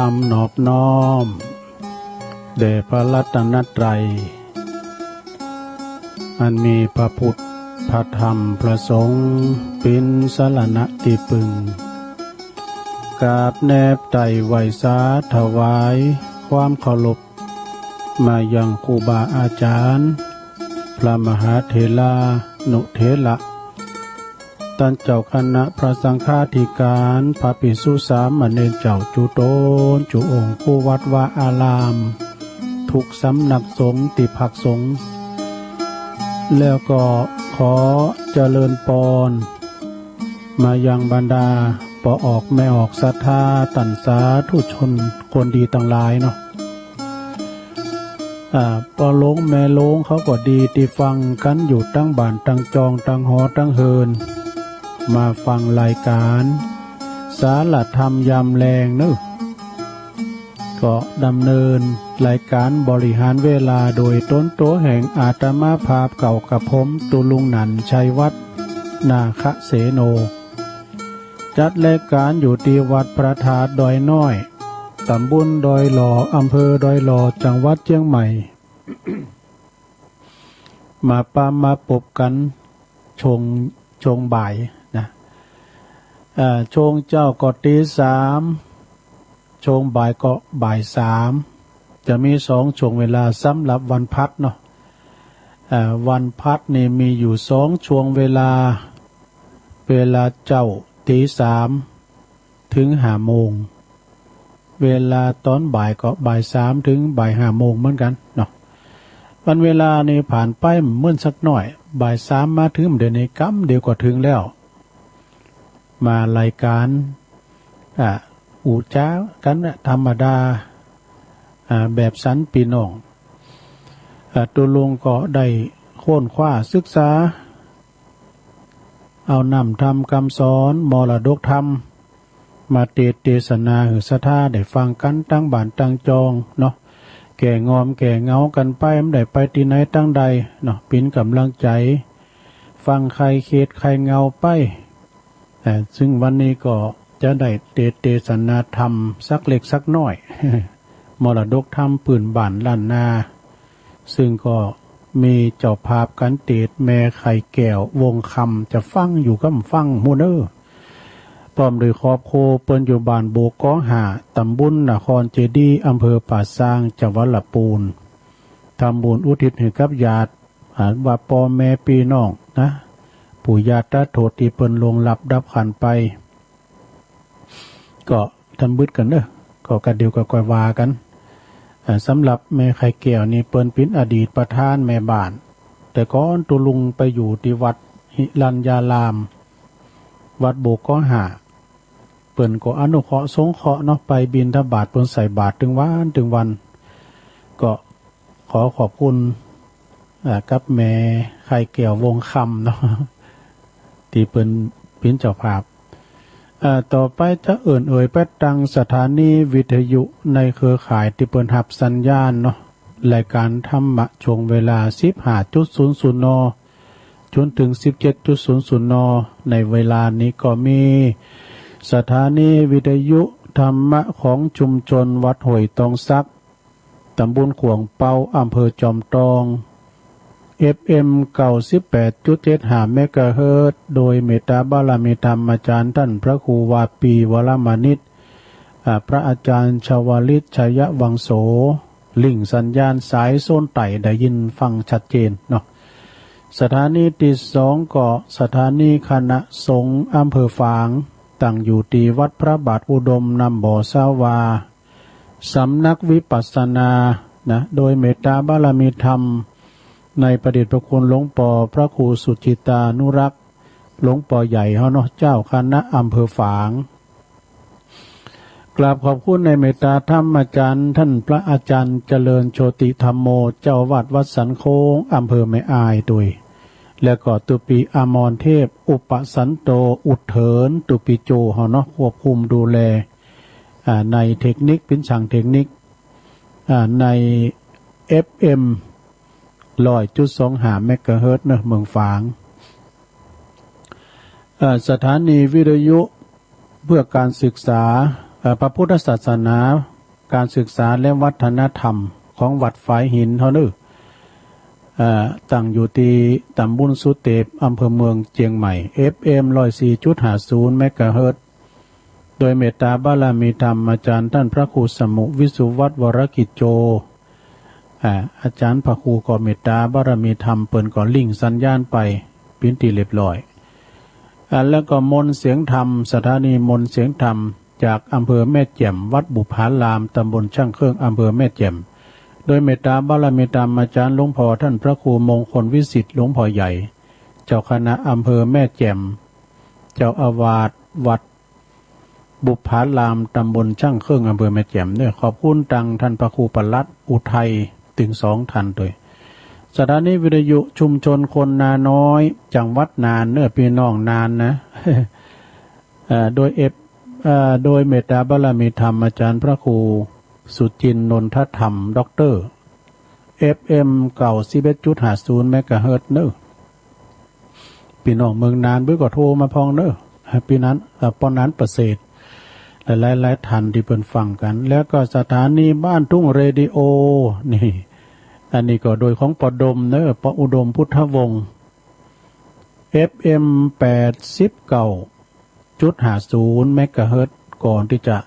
ความนอบน้อมแด่พระรัตนตรัยอันมีพระพุทธพระธรรมพระสงฆ์เป็นสรณะที่พึ่งกราบแนบไต่ไหวสาถวายความเคารพมายังครูบาอาจารย์พระมหาเถระนุเถระท่านเจ้าคณะพระสังฆาธิการพระภิกษุสามเณรเจ้าจุโตนจุองค์ผู้วัดวาอารามทุกสำนักสงฆ์ติภักสงฆ์แล้วก็ขอเจริญพรมายังบรรดาปอออกแม่ออกศรัทธาตัณสาธุชนคนดีต่างหลายเนาะปอลงแม่ลงเขาก็ดีที่ฟังกันอยู่ตั้งบ้านตั้งจองตั้งหอตั้งเฮินมาฟังรายการสารธรรมยามแรงเนอะก็ดำเนินรายการบริหารเวลาโดยต้นโตแห่งอาตมาภาพเก่ากับผมตุลุงหนันชัยวัฒน์นาคเสโนจัดรายการอยู่ที่วัดพระธาตุดอยน้อยตำบลดอยหล่ออำเภอดอยหล่อจังหวัดเชียงใหม่ มาพบกันชงบ่ายนะชงเจ้าก็ตีสามชงบ่ายก็บ่ายสามจะมีสองช่วงเวลาสำหรับวันพัดเนาะวันพัดนี่มีอยู่สองช่วงเวลาเจ้าตีสามถึง5 โมงเวลาตอนบ่ายก็บ่ายสามถึงบ่าย5 โมงเหมือนกันเนาะวันเวลานี่ผ่านไปเมื่อสักหน่อยบ่ายสามมาถึงเดี๋ยวนี้กำเดี๋ยวก็ถึงแล้วมารายการอู่จ้ากันธรรมดาแบบสันปีน้องตัวลุงก็ได้โค่นคว้าศึกษาเอานำทำคำสอนมรดกธรรมมาเทศนาหือสะท่าได้ฟังกันตั้งบ้านตั้งจองเนาะแก่งอมแก่เงากันไปไม่ได้ไปที่ไหนตั้งใดเนาะปิ่นกำลังใจฟังใครเขตใครเงาไปซึ่งวันนี้ก็จะได้เทศนาธรรมสักเล็กสักน้อย มรดกธรรมปืนบ้านล้านนาซึ่งก็มีเจ้าภาพกันเทศแม่ไข่แก้ววงคำจะฟังอยู่ก็ฟังมูเนอร์พร้อมโดยครอบโคเปิ้นอยู่บ้านโบก้อหาตำบลนครเจดีย์อำเภอป่าซางจังหวัดลำพูนทำบุญอุทิศให้กับญาติว่าพ่อแม่พี่น้องนะปู่ย่าตาโทษที่เปิ้นลงหลับดับขันไปก็ทำบึดกันเนอะก็กระเดียวกับกวากันสำหรับแม่ไข่แก้วนี่เปิ้นเป็นอดีตประธานแม่บ้านแต่ก่อนตุลุงไปอยู่ที่วัดหิรัญญารามวัดโบกก็หาเปิ้นก็อนุเคราะห์สงเคราะห์เนาะไปบิณฑบาตเปิ้นใส่บาตรถึงวันก็ขอขอบคุณกับแม่ไข่แก้ววงคำเนาะที่เปิ้นเป็นเจ้าภาพต่อไปจะไปตั้งสถานีวิทยุในเครือข่ายที่เปิ้นรับสัญญาณเนาะรายการธรรมะช่วงเวลา 15.00 นจนถึง 17.00 นในเวลานี้ก็มีสถานีวิทยุธรรมะของชุมชนวัดห้วยตองซักตำบลขวงเปาอำเภอจอมทอง FM 98.75 เมกะเฮิรตซ์โดยเมตตาบารมีธรรมอาจารย์ท่านพระครูวาปีวรมานิชพระอาจารย์ชวลิตชัยวังโสลิงสัญญาณสายโซนไต่ได้ยินฟังชัดเจนเนาะสถานีที่2ก็สถานีคณะสงฆ์อำเภอฝางตั้งอยู่ที่วัดพระบาทอุดมนำบ่อสาวาสำนักวิปัสสนานะโดยเมตตาบารมีธรรมในประเดชพระคุณหลวงปู่พระครูสุจิตานุรักษ์หลวงปู่ใหญ่เฮาเนาะเจ้าคณะอำเภอฝางกราบขอบคุณในเมตตาธรรมอาจารย์ท่านพระอาจารย์เจริญโชติธรรมโมเจ้าวัดวัดสันโค้งอำเภอแม่อายด้วยและก็ตุปีอมรเทพอุปสันโตอุดเถินตุปีโจเฮาเนาะควบคุมดูแลในเทคนิคเป็นช่างเทคนิคใน FM 100.25 เมกะเฮิรตซ์เนอะเมืองฝางสถานีวิทยุเพื่อการศึกษาพระพุทธศาสนา การศึกษาและวัฒนธรรมของวัดฝายหินเท่านั้นตั้งอยู่ที่ตำบลสุเทพอำเภอเมืองเชียงใหม่ FM 104.50 เมกะเฮิรตซ์โดยเมตตาบารมีธรรมอาจารย์ท่านพระครูสมุวิสุวัฒน์วรกิจโจอาจารย์พระครูก็เมตตาบารมีธรรมเปิ่นก็ลิงก์สัญญาณไปเป็นที่เรียบร้อยแล้วก็มนต์เสียงธรรมสถานีมนต์เสียงธรรมจากอำเภอแม่แจ่มวัดบุพารามตำบลช่างเครื่องอำเภอแม่แจ่มโดยเมตตาบารมีธรรมอาจารย์หลวงพ่อท่านพระครูมงคลวิสิทธิ์หลวงพ่อใหญ่เจ้าคณะอำเภอแม่แจ่มเจ้าอาวาสวัดบุพารามตำบลช่างเครื่องอำเภอแม่แจ่มเนี่ยขอบคุณตังท่านพระครูปลัดอุทัยถึง2 ท่านโดยสถานีวิทยุชุมชนคนนาน้อยจังหวัดน่านเนื้อพี่น้องนานนะ โดยเมตตาบารมีธรรมอาจารย์พระครูสุจินนนทธรรมด็อกเตอร์ FM 91.50 เมกะเฮิรตซ์เนอพี่น้องเมืองนานเบื่อก็โทรมาพองเนอพี่นั้นปอนั้นประเสริฐหลายๆท่านที่เพิ่นฟังกันแล้วก็สถานีบ้านทุ่งเรดิโอนี่อันนี้ก็โดยของปอดมเนอปออุดมพุทธวงศ์ FM 89.50 เมกะเฮิรตซ์ก่อนที่จะ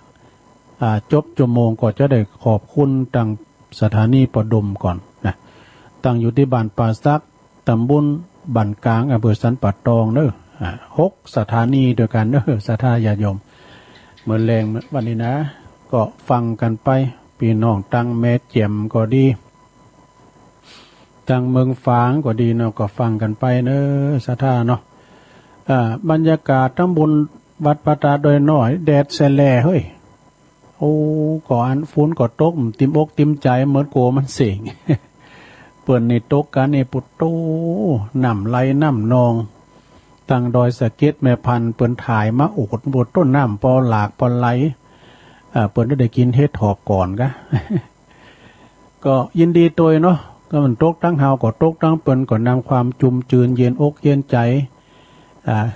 จบชั่วโมงก็จะได้ขอบคุณตั้งสถานีปอดมก่อนนะตั้งอยู่ที่บ้านป่าซักตำบลบ้านกลางอำเภอสันป่าตองเนอ6 สถานีด้วยกันเนอสถาญาติโยมเมื่อแรงวันนี้นะก็ฟังกันไปพี่น้องตั้งแม่แจ่มก็ดีตั้งเมืองฝางก็ดีเนาะก็ฟังกันไปเนอสถาเนาะบรรยากาศทั้งบนวัดพระตาโดยน้อยแดดแสแลเฮ้ยโอ้ก่ออันฝนก็ตกติมอกติมใจเหมือนโกมันเสียง เปิ่นในตกกันในปุตโตน้ำไหลน้ำนองตั้งดอยสะเก็ดแม่พันเปิ่นถ่ายมาโอดบดต้นน้ำปอหลากปอไหลเปิ่นได้กินเฮ็ดถอบก่อนกะ ก็ยินดีตัวเนาะก็มันตกตั้งเฮาก็ตกตั้งเปิ่นก็นำความจุ่มจืนเย็นอกเย็นใจ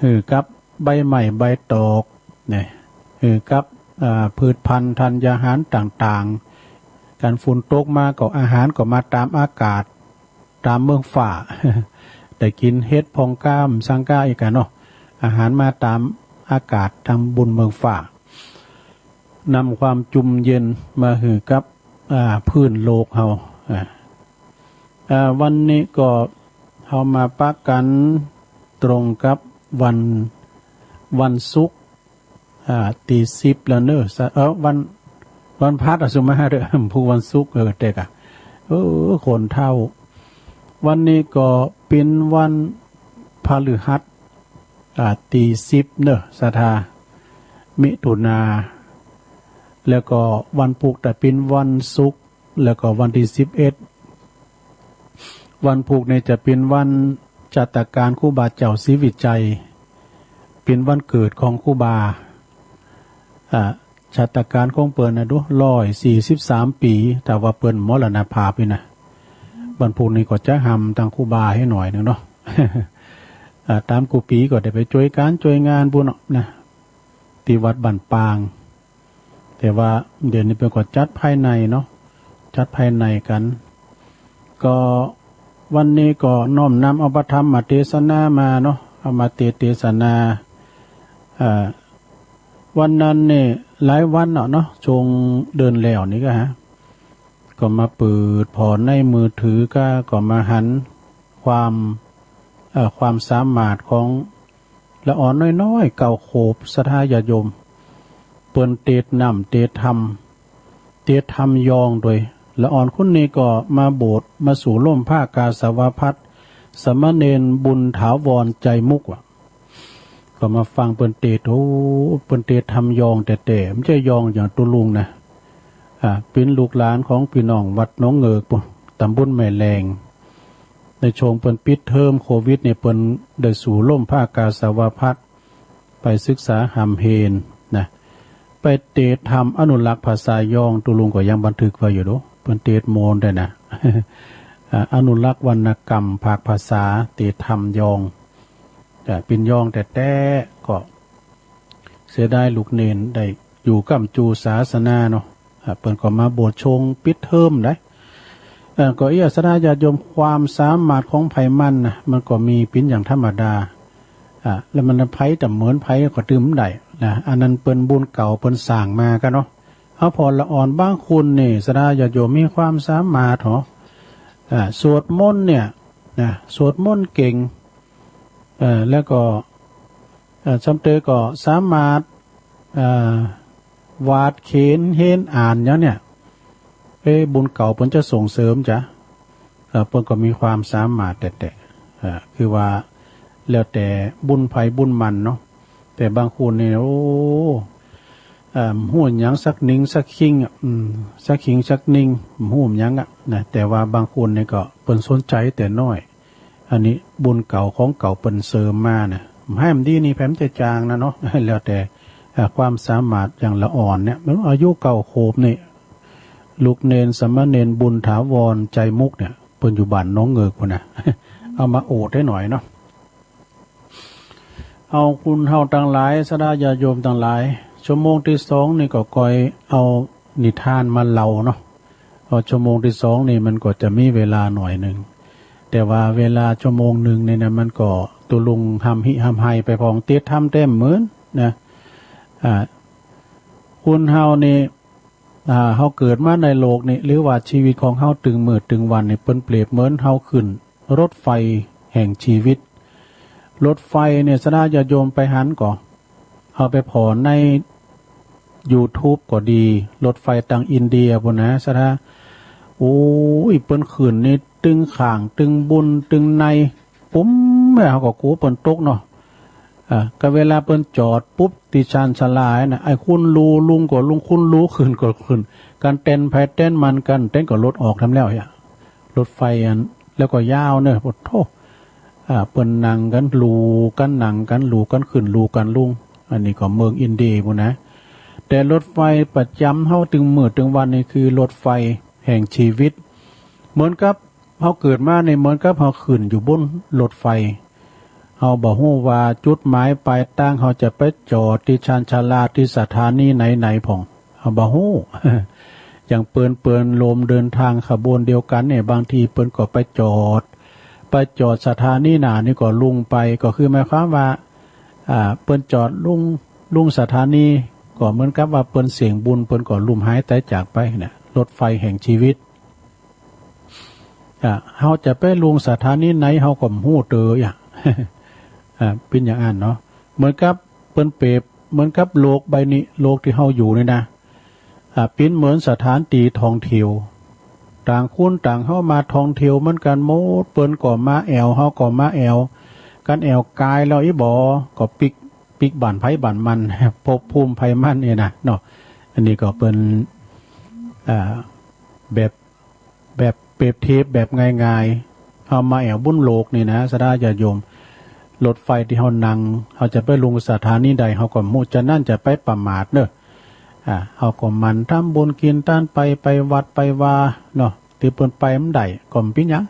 หือกับใบใหม่ใบตอกเนี่ยหือกับพืชพันธุ์ธัญญาหารต่างๆการฝุ่นตกมาก็อาหารก็มาตามอากาศตามเมืองฝ่า แต่กินเฮ็ดพองก้ามสังก้าอีกกันเนาะอาหารมาตามอากาศทางบุญเมืองฝ่านำความจุ่มเย็นมาหือกับพื้นโลกเฮาวันนี้ก็เฮามาปะกันตรงกับวันศุกร์ตี10แล้วเนอะวันพัดอสุมาเด้อผู้วันศุกร์เด็กคนเท่าวันนี้ก็เป็นวันพฤหัสตี10เนอะสถามิถุนาแล้วก็วันพุธแต่เป็นวันศุกร์แล้วก็วันที่11วันพุธเนี่ยจะเป็นวันจัตการครูบาเจ้าศรีวิจัยเป็นวันเกิดของครูบาชาตการของเปิ้นนะดู143 ปีแต่ว่าเปิ้นมรณภาพนี่นะวันพุธนี้ก็จะหำทางครูบาให้หน่อยนึงเนาะ ตามกูปีก็ได้ไปช่วยการช่วยงานบุญนะที่วัดบ้านปางแต่ว่าเดี๋ยวนี้เป็นก็จัดภายในเนาะจัดภายในกันก็วันนี้ก็น้อมนำเอาพระธรรมมาเทศนามาเนาะเอามาเทศนาวันนั้นเนี่ยหลายวันเนาะชงเดินแล้วนี่ก็มาเปิดพอในมือถือก็มาหันความสามารถของละอ่อนน้อยๆเก่าโขบสทายาโยมเปิ้นเตดนำเตดธรรมยองโดยละอ่อนคนนี้ก็มาโบสถ์มาสู่ร่มผ้ากาสาวพัสสมณเณรบุญถาวรใจมุกก็มาฟังเปิ้นเตดเปิ้นเตดธรรมยองแต่ไม่ใช่ยองอย่างตุลุงนะเป็นลูกหลานของพี่น้องวัดน้องเงิกตำบลแม่แรงในช่วงเปิ้นปิดเทอมโควิดเนี่ยเปิ้นได้สู่ร่มผ้ากาสาวพัสไปศึกษาหำเฮนนะไปเตดธรรมอนุรักษ์ภาษายองตุลุงก็ยังบันทึกไว้อยู่เนาะเปิ้นเตดโมนได้นะ อนุรักษ์วรรณกรรมภาคภาษาเตดธรรมยองเป็นยองแต่ก็เสียดายลูกเนนได้อยู่กับจูศาสนาเนาะ เปิ้นก็มาโบสถ์ชงปิดเทอมได้ก็สนาญาติโยมความสามารถของไผมันนะมันก็มีปิ้นอย่างธรรมดาแล้วมันไผแต่เหมือนไผก็ดื่มได้นะอันนั้นเปิ้นบุญเก่าเปิ้นสร้างมากันเนาะเอาพอละอ่อนบางคนนี่สนาญาติโยมมีความสามารถเหรอสวดมนต์เนี่ยนะสวดมนต์เก่งแล้วก็จำเตอก็สามารถวาดเขียนเห็นอ่านเนี่ยบุญเก่าเพิ่นจะส่งเสริมจ้ะเพิ่นก็มีความสามารถแต่คือว่าแล้วแต่บุญไผบุญมันเนาะแต่บางคนเนี่ยโอ้หู้หยังสักนิ่งสักคิงสักคิงสักนิ่งหู้หยังนะแต่ว่าบางคนเนี่ยก็เพิ่นสนใจแต่น้อยอันนี้บุญเก่าของเก่าเปิ้นเสริมมานะให้มันดีนี่แผมจะจางนะเนาะแล้วแต่ความสามารถอย่างละอ่อนเนี่ยมันอายุเก่าโคบนี่ลูกเนนสมณเณรบุญถาวรใจมุกเนี่ยเปิ้นอยู่บ้านน้องเงือกพุ่นน่ะ เอามาโอดให้หน่อยเนาะเอาคุณเฮาทั้งหลายสดาญาโยมทั้งหลายชั่วโมงที่2นี่ก็คอยเอานิทานมาเล่าเนาะพอชั่วโมงที่2นี่มันก็จะมีเวลาหน่อยนึงแต่ว่าเวลาชั่วโมงนึงเนี่ยนะมันก็ตุลุงทำหิทำไฮไปพองเตี้ยทำเต็มเหมือนนะคุณเฮานี่เฮาเกิดมาในโลกนี่หรือว่าชีวิตของเฮาตึงมื้อตึงวันนี่เปิ้นเปรียบเหมือนเฮาขึ้นรถไฟแห่งชีวิตรถไฟเนี่ยสนาญาติโยมไปหันก่อเอาไปพอใน YouTube ก็ดีรถไฟทางอินเดียพุ่นนะสนาโอ้ยเปิ้นขึ้นนี่ตึงข้างตึงบุญตึงในปุ๊มแม่เฮาก็กูเปิ้นตกเนาะก็เวลาเปิ้นจอดปุ๊บติชานชลายน่ะไอ้คุณรู้ลุงก็ลุงคุณรู้ขึ้นก็ขึ้นการเต้นไผเต้นมันกันเต้นก็รถออกทำแล้วอ่ะรถไฟอันแล้วก็ยาวเนอะโอ้โธเปิ้นนั่งกันลูกันนั่งกันลูกันขึ้นลูกันลุงอันนี้ก็เมืองอินเดียพุ่นนะแต่รถไฟประจำเฮาถึงมื้อถึงวันนี่คือรถไฟแห่งชีวิตเหมือนกับเฮาเกิดมาในเหมือนกับเฮาขึ้นอยู่บนรถไฟเฮาบ่ฮู้ว่าจุดหมายปลายทางเฮาจะไปจอดที่ชานชาลาที่สถานีไหนๆพ่องเฮาบ่ฮู้ อย่างเปิ้นลมเดินทางขบวนเดียวกันเนี่ยบางทีเปิ้นก็ไปจอดสถานีหน้านี่ก็ลุงไปก็คือหมายความว่าเปิ้นจอดลุงสถานีก็เหมือนกับว่าเปิ้นเสียงบุญเปิ้นก็ลุ่มหายตายจากไปเนี่ยรถไฟแห่งชีวิตเฮาจะไปลงสถานีไหนเฮาก็ฮู้เตออย่าง เป็นอย่างนั้นเนาะเหมือนกับเปิ้นเปรียบเหมือนกับโลกใบนี้โลกที่เฮาอยู่นี่นะเป็นเหมือนสถานที่ท่องเที่ยวต่างคนต่างเฮามาท่องเที่ยวเหมือนกันหมดเปิ้นก็มาแอวเฮาก็มาแอวกันแอวกายแล้วอีบ่ก็ปิกบ้านไผบ้านมันภพภูมิไผมันนี่นะเนาะอันนี้ก็เป็นแบบเปรียบเทียบแบบง่ายๆเฮามาแอวบุญโลกนี่นะสดาญาติโยมรถไฟที่เฮานั่งเฮาจะไปลงสถานีใดเฮาก็มุจะนั่นจะไปประมาทเด้อเฮาก็มันทำบุญกินต้านไปวัดไปว่าเนาะที่เปิ้นไปมันได้ก็บ่เป็นหยัง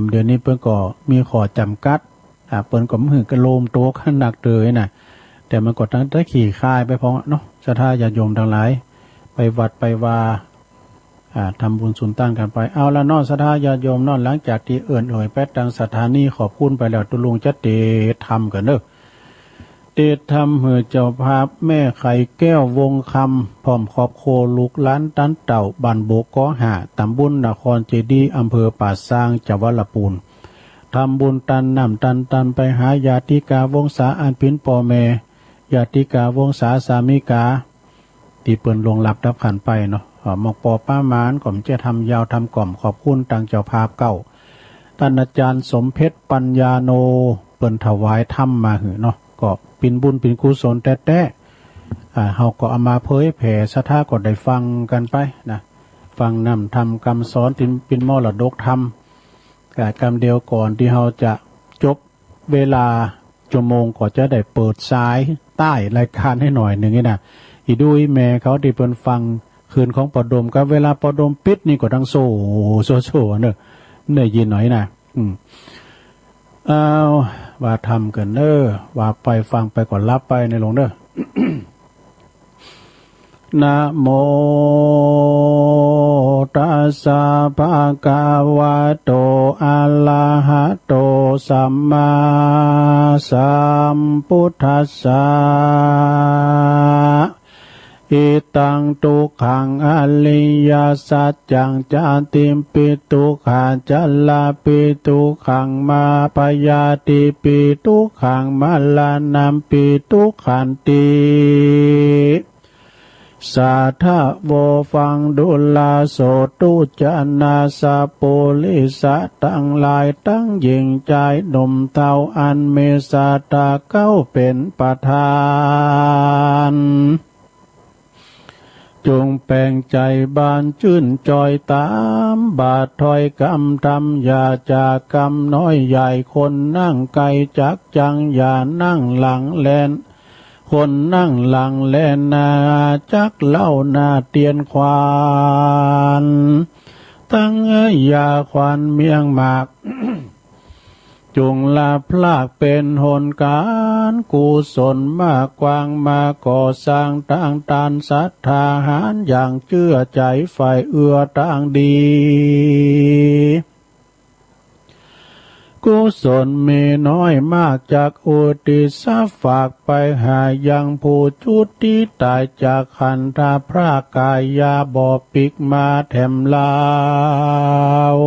เดี๋ยวนี้เปิ้นก็มีข้อจำกัดเปิ้นก็มือกระโลมโตขนักเตยน่ะแต่มันก็ตั้งแต่ขี่คายไปพอเนาะศรัทธาญาติโยมทั้งหลายไปวัดไปว่าทำบุญสุนทานกันไปเอาละนอนศรัทธาญาติโยมนอนหลังจากที่ไปตังสถานีขอบคุณไปแล้วตุลุงจะเตทำกันเด้อเตทำเหือเจ้าภาพแม่ไข่แก้ววงคำพร้อมครอบโคลูกล้านตันเต่าบ้านโบกกอหาตำบลนครเจดีย์อำเภอป่าซางจังหวัดลำพูนทำบุญตันน้ำตันไปหาญาติกาวงศาอันพินป่อแม่ญาติกาวงศาสามิกาที่เปิ้นลงหลับดับขันไปเนาะหมอกปอป้ามานก่อมจะทำยาวทำกล่อมขอบคุณตังเจ้าภาพเก่าท่านอาจารย์สมเพชรปัญญาโนเปิ้นถวายธรรมมาหือเนาะก็ปินบุญปินกุศลแต้เฮาก็เอามาเผยแผ่ศรัทธาก็ได้ฟังกันไปนะฟังนำทำคำสอนปินมรดกธรรมกรรมเดียวก่อนที่เฮาจะจบเวลาชั่วโมงก็จะได้เปิดสายใต้รายการให้หน่อยหนึ่งนี่นะอีดูอีแม่เขาที่เปิ้นฟังคืนของปอดมกับเวลาปอดมปิดนี่ก็ทั้งโซ่เนอะได้ยินหน่อยนะว่าทำกันว่าไปฟังไปก่อนรับไปในหลวงเด้อ นะโมตัสสะภะคะวะโตอะระหะโตสัมมาสัมพุทธัสสะอิตังตุขังอริยสัจจังจาติมปิทุกขาจัลลาปิทุกขังมาปยาติปิทุกขังมัลลานัมปิทุกขันติสาธาโวฟังดุลาโสตุจนาสาปุลิสะตั้งหลายตั้งหญิงใจหนุ่มเทาอันเมสาตาเก้าเป็นประธานจงแปลงใจบานชื่นจอยตามบาทถอยกำทำอย่าจากกำน้อยใหญ่คนนั่งไกลจักจังอย่านั่งหลังแลนคนนั่งหลังแลนนาจักเล่านาเตียนควานตั้งยาควานเมียงหมาก จงลาพลากเป็นหนการกุศลมากกว้างมาก่อสร้างตั้งตานศรัทธาหารอย่างเชื่อใจฝ่ายเอื้อตั้งดีกุศลมีน้อยมากจากอุติศฝากไปหายังผู้ชุดที่ตายจากขันธาพระกายาบอปิกมาแถมลาว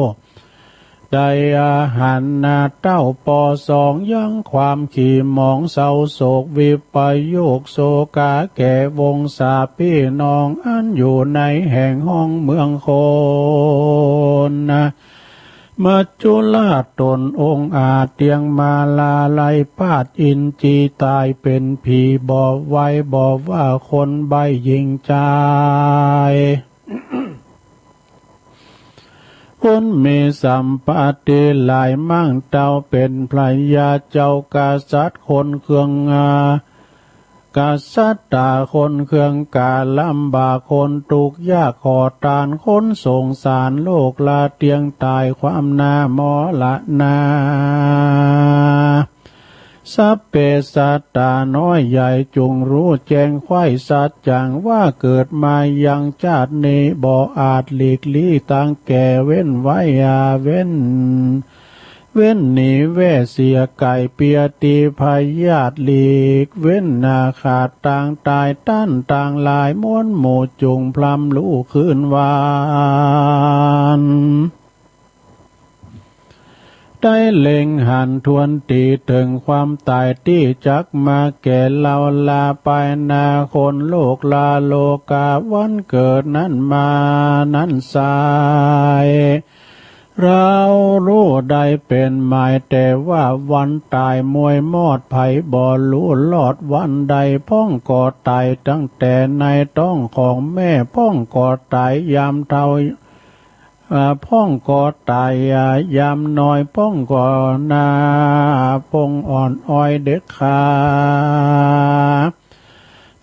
ได้อาหารนาเต้าปอสองยังความขี่มองเศร้าโศกวิปโยคโศกาแก่วงศาพี่น้องอันอยู่ในแห่งห้องเมืองโคนนะมัจจุราชตนองค์อาจเตียงมาลาไลพาดอินจีตายเป็นผีบอกไว้บอกว่าคนใบยิงใจคนมีสัมปติหลายมั่งเต้าเป็นพระยาเจ้ากษัตริย์คนเครื่องกษัตริย์ตาคนเครื่องกาลำบากคนทุกข์ยากขอทานคนสงสารโลกลาเตียงตายความนามอละนาสัพเพสัตตาน้อยใหญ่จงรู้แจ้งไข้สัจจังว่าเกิดมายังชาตินี้บ่อาจหลีกลี่ตั้งแก่เว้นไว้เว้นหนีแว่เสียไก่เปียตีพยาธิหลีกเว้นนาขาดต่างตายต้านต่างลายม้วนหมู่จุงพลำลูกคืนวานได้เล็งหันทวนตีถึงความตายที่จักมาแก่เราลาไปนาคนโลกลาโลกาวันเกิดนั้นมานั้นสายเรารู้ได้เป็นหมายแต่ว่าวันตายมวยมอดไผ่บ่รู้ลอดวันใดพ้องก่อตายตั้งแต่ในต้องของแม่พ้องก่อตายยามเท่าพ้องก่อตายยามน้อยพ้องก่อนาพ้องอ่อนอ้อยเด็กขา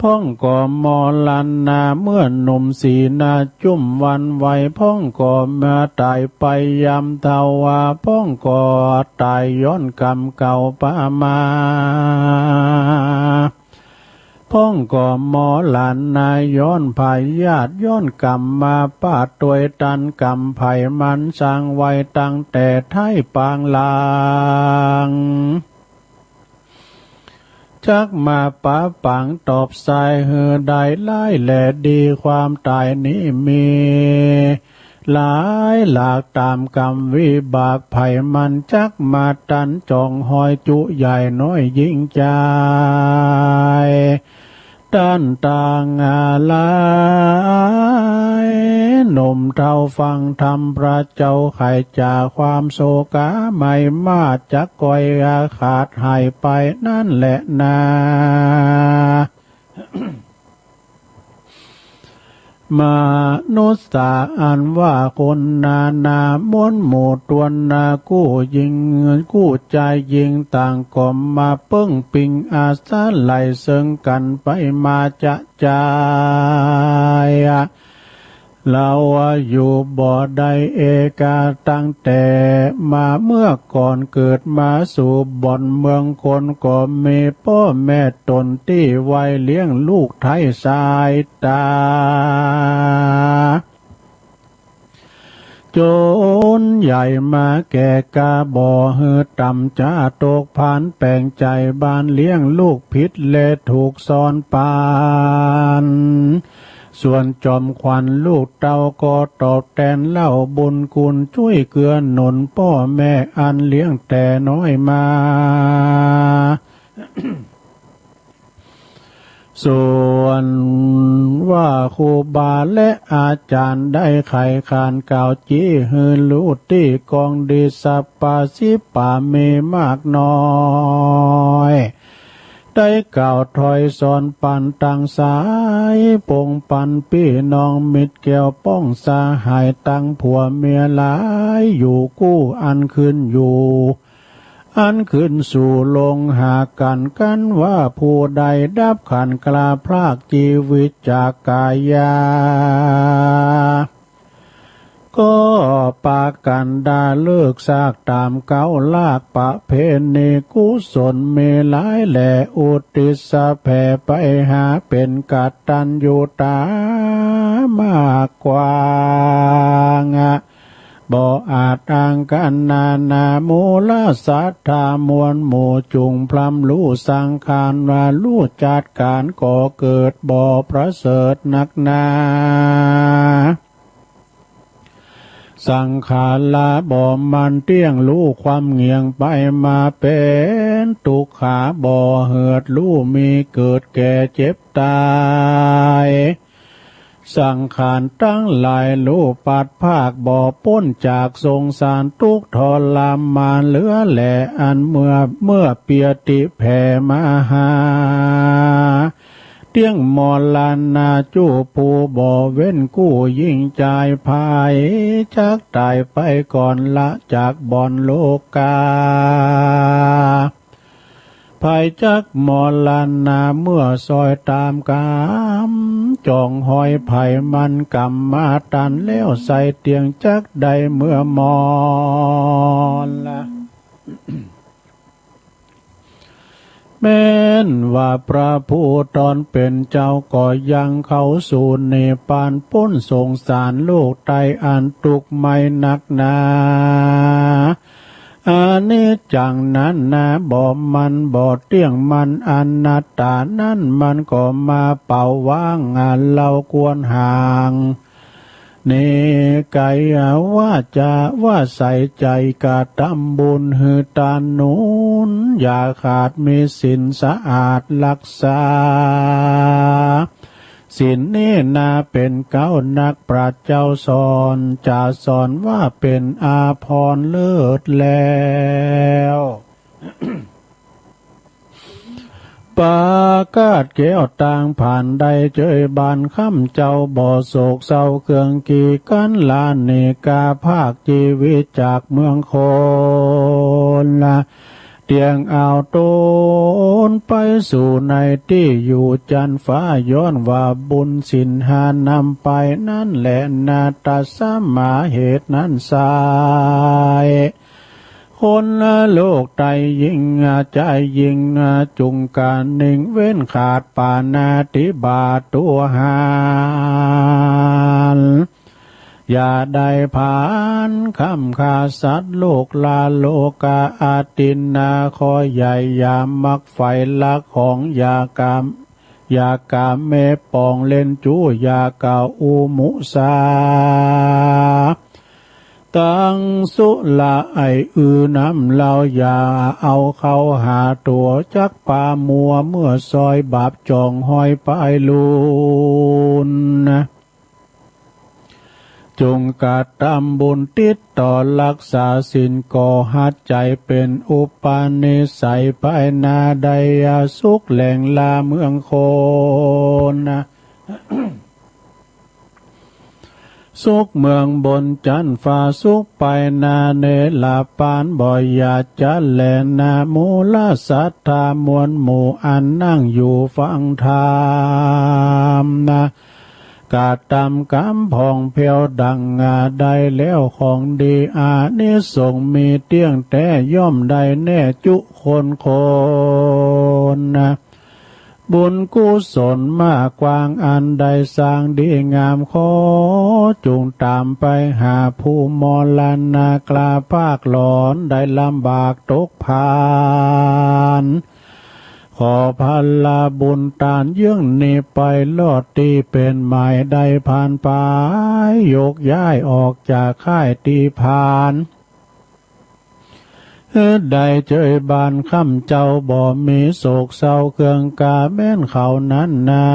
พ้องก่อมอลันนาเมื่อหนุ่มสีนาจุ่มวันไวพ้องก่อมาตายไปยามเทาวาพ้องก่อตายย้อนกรรมเก่าปามาพ้องก่อมอลันนาย้อนภายญาติย้อนกรรมมาปาดตัวตันกรรมไผ่มันสร้างไว้ตั้งแต่ไทยปางลางจักมาป้าปังตอบสายเหือใดไล่แหลดีความตายนี้มีหลายหลากตามกรรมวิบากไผ่มันจักมาตันจองหอยจุใหญ่น้อยยิ่งใจด้านต่างอะไรหนุ่มเท่าฟังธรรมพระเจ้าไข่จากความโศกาไม่มาจักก่อยขาดหายไปนั่นแหละนา มนุษย์อันว่าคนนาม้วนหมู่ตัวนากู้ยิงกู้ใจยิงต่างก็มาเปิ้งปิงอาสาไหลเซิงกันไปมาจะใจ เราอยู่บ่อใดเอกาตั้งแต่มาเมื่อก่อนเกิดมาสู่บ่อนเมืองคนก็มีพ่อแม่ตนที่ไว้เลี้ยงลูกไทยสายตาโจรใหญ่มาแก่กาบ่อเฮือต่ำจ้าตกผ่านแปลงใจบ้านเลี้ยงลูกผิดเลถูกซ้อนปานส่วนจอมขวัญลูกเต้าก็ตอบแทนเล่าบุญคุณช่วยเกื้อหนุนพ่อแม่อันเลี้ยงแต่น้อยมา ส่วนว่าครูบาและอาจารย์ได้ไขขานกล่าวจี้ฮือรู้ที่กองดีสัปปาสิป่ามีมากน้อยได้กล่าวถอยสอนปันต่างสายปงปันพี่น้องมิตรแก้วป้องสาหายตั้งผัวเมียหลายอยู่กู้อันขึ้นอยู่อันขึ้นสู่ลงหากันว่าผู้ใดดับขันกลาพรากชีวิตจากกายาก็ปากันดาเลิกซากตามเก้าลากปะเพณีกุศลเมหลายแหล่อุติสแผ่ไปหาเป็นกัตตัญญูตามากกว่างบ่อาจต่างกันนามูลสัทธามวลหมู่จุงพลัมรู้สังขารว่ารู้จัดการก่อเกิดบ่ประเสริฐนักหนาสังขารละบ่มันเตี้ยงรู้ความเงียงไปมาเป็นทุกขาบ่เหือดรู้มีเกิดแก่เจ็บตายสังขารตั้งหลายรู้ปัดภาคบ่พ้นจากสงสารทุกข์ทรมานเหลือแหล่อันเมื่อเปียติแผ่มาหาเตียงมอลานาจูปูบ่เว้นกู้ยิ่งใจภายจักตายไปก่อนละจากบ่อนโลกาภายจักมอลานาเมื่อซอยตามกามจองหอยไผ่มันกำมาตันแล้วใส่เตียงจักใดเมื่อมอนละแม้นว่าพระผู้ตนเป็นเจ้าก็ยังเข้าสู่เนปาลพ้นสงสารโลกไตอันทุกข์ไม่หนักหนาอันนี้จังนั้นนะบ่มันบ่เตี้ยงมันอนัตตานั้นมันก็มาเป่าว่างงานเราควรห่างเนไกว่าจะว่าใส่ใจกะทำบุญหือตานุนอย่าขาดมีศีลสะอาดรักษาศีลนี้นาเป็นเก้านักปราชญ์เจ้าสอนจะสอนว่าเป็นอาภรณ์เลิศแล้วปากาศแก้วต่างผ่านใดเจยบานค่ำเจ้าบ่อโศกเศร้าเครื่องกีกันลานเนกาภาคชีวิตจากเมืองโคนละเตียงอ่าวโตนไปสู่ในที่อยู่จันฟ้าย้อนว่าบุญสินหานำไปนั่นแหละนาตาสมาเหตุนั้นสายคนละโลกไตยิ่งใจยิ่งจุงการหนึ่งเว้นขาดปานาติบาตัวหานอย่าได้ผ่านคำขาสัตว์โลกลาโลกาอาตินนาคอยใหญ่ยามมักไฟละของยากามเมปองเล่นจูยากาอุมุสาตังสุละไอน้ำเราอย่าเอาเข้าหาตัวจักป่ามัวเมื่อซอยบาปจองห้อยไปลูนนะจงกาทำบุญติดต่อรักษาศีลก่อหัดใจเป็นอุปาณิสัยภายนาใดสุขแหล่งลาเมืองโคนนะ สุขเมืองบนจันฟ้าสุขไปนาเนลาปานบ่อยยาจันแลนามูลสัทธามวลหมู่อันนั่งอยู่ฟังธรรมนะ กาตามกำพองเพียวดังได้แล้วของดีอานิสงส์มีเตี้ยงแต่ย่อมได้แน่จุคนคนนะบุญกุศลมากกว้างอันใดสร้างดีงามขอจุงตามไปหาผู้มรณากลาภาคหลอนได้ลำบากตกพานขอพันลาบุญตานยื่งนี้ไปลอดตีเป็นหมายได้ผ่านไปยกย้ายออกจากค่ายตีพานได้เจยบานค่ำเจ้าบ่มีโศกเศร้าเครื่องกาแม่นเขานั้นนา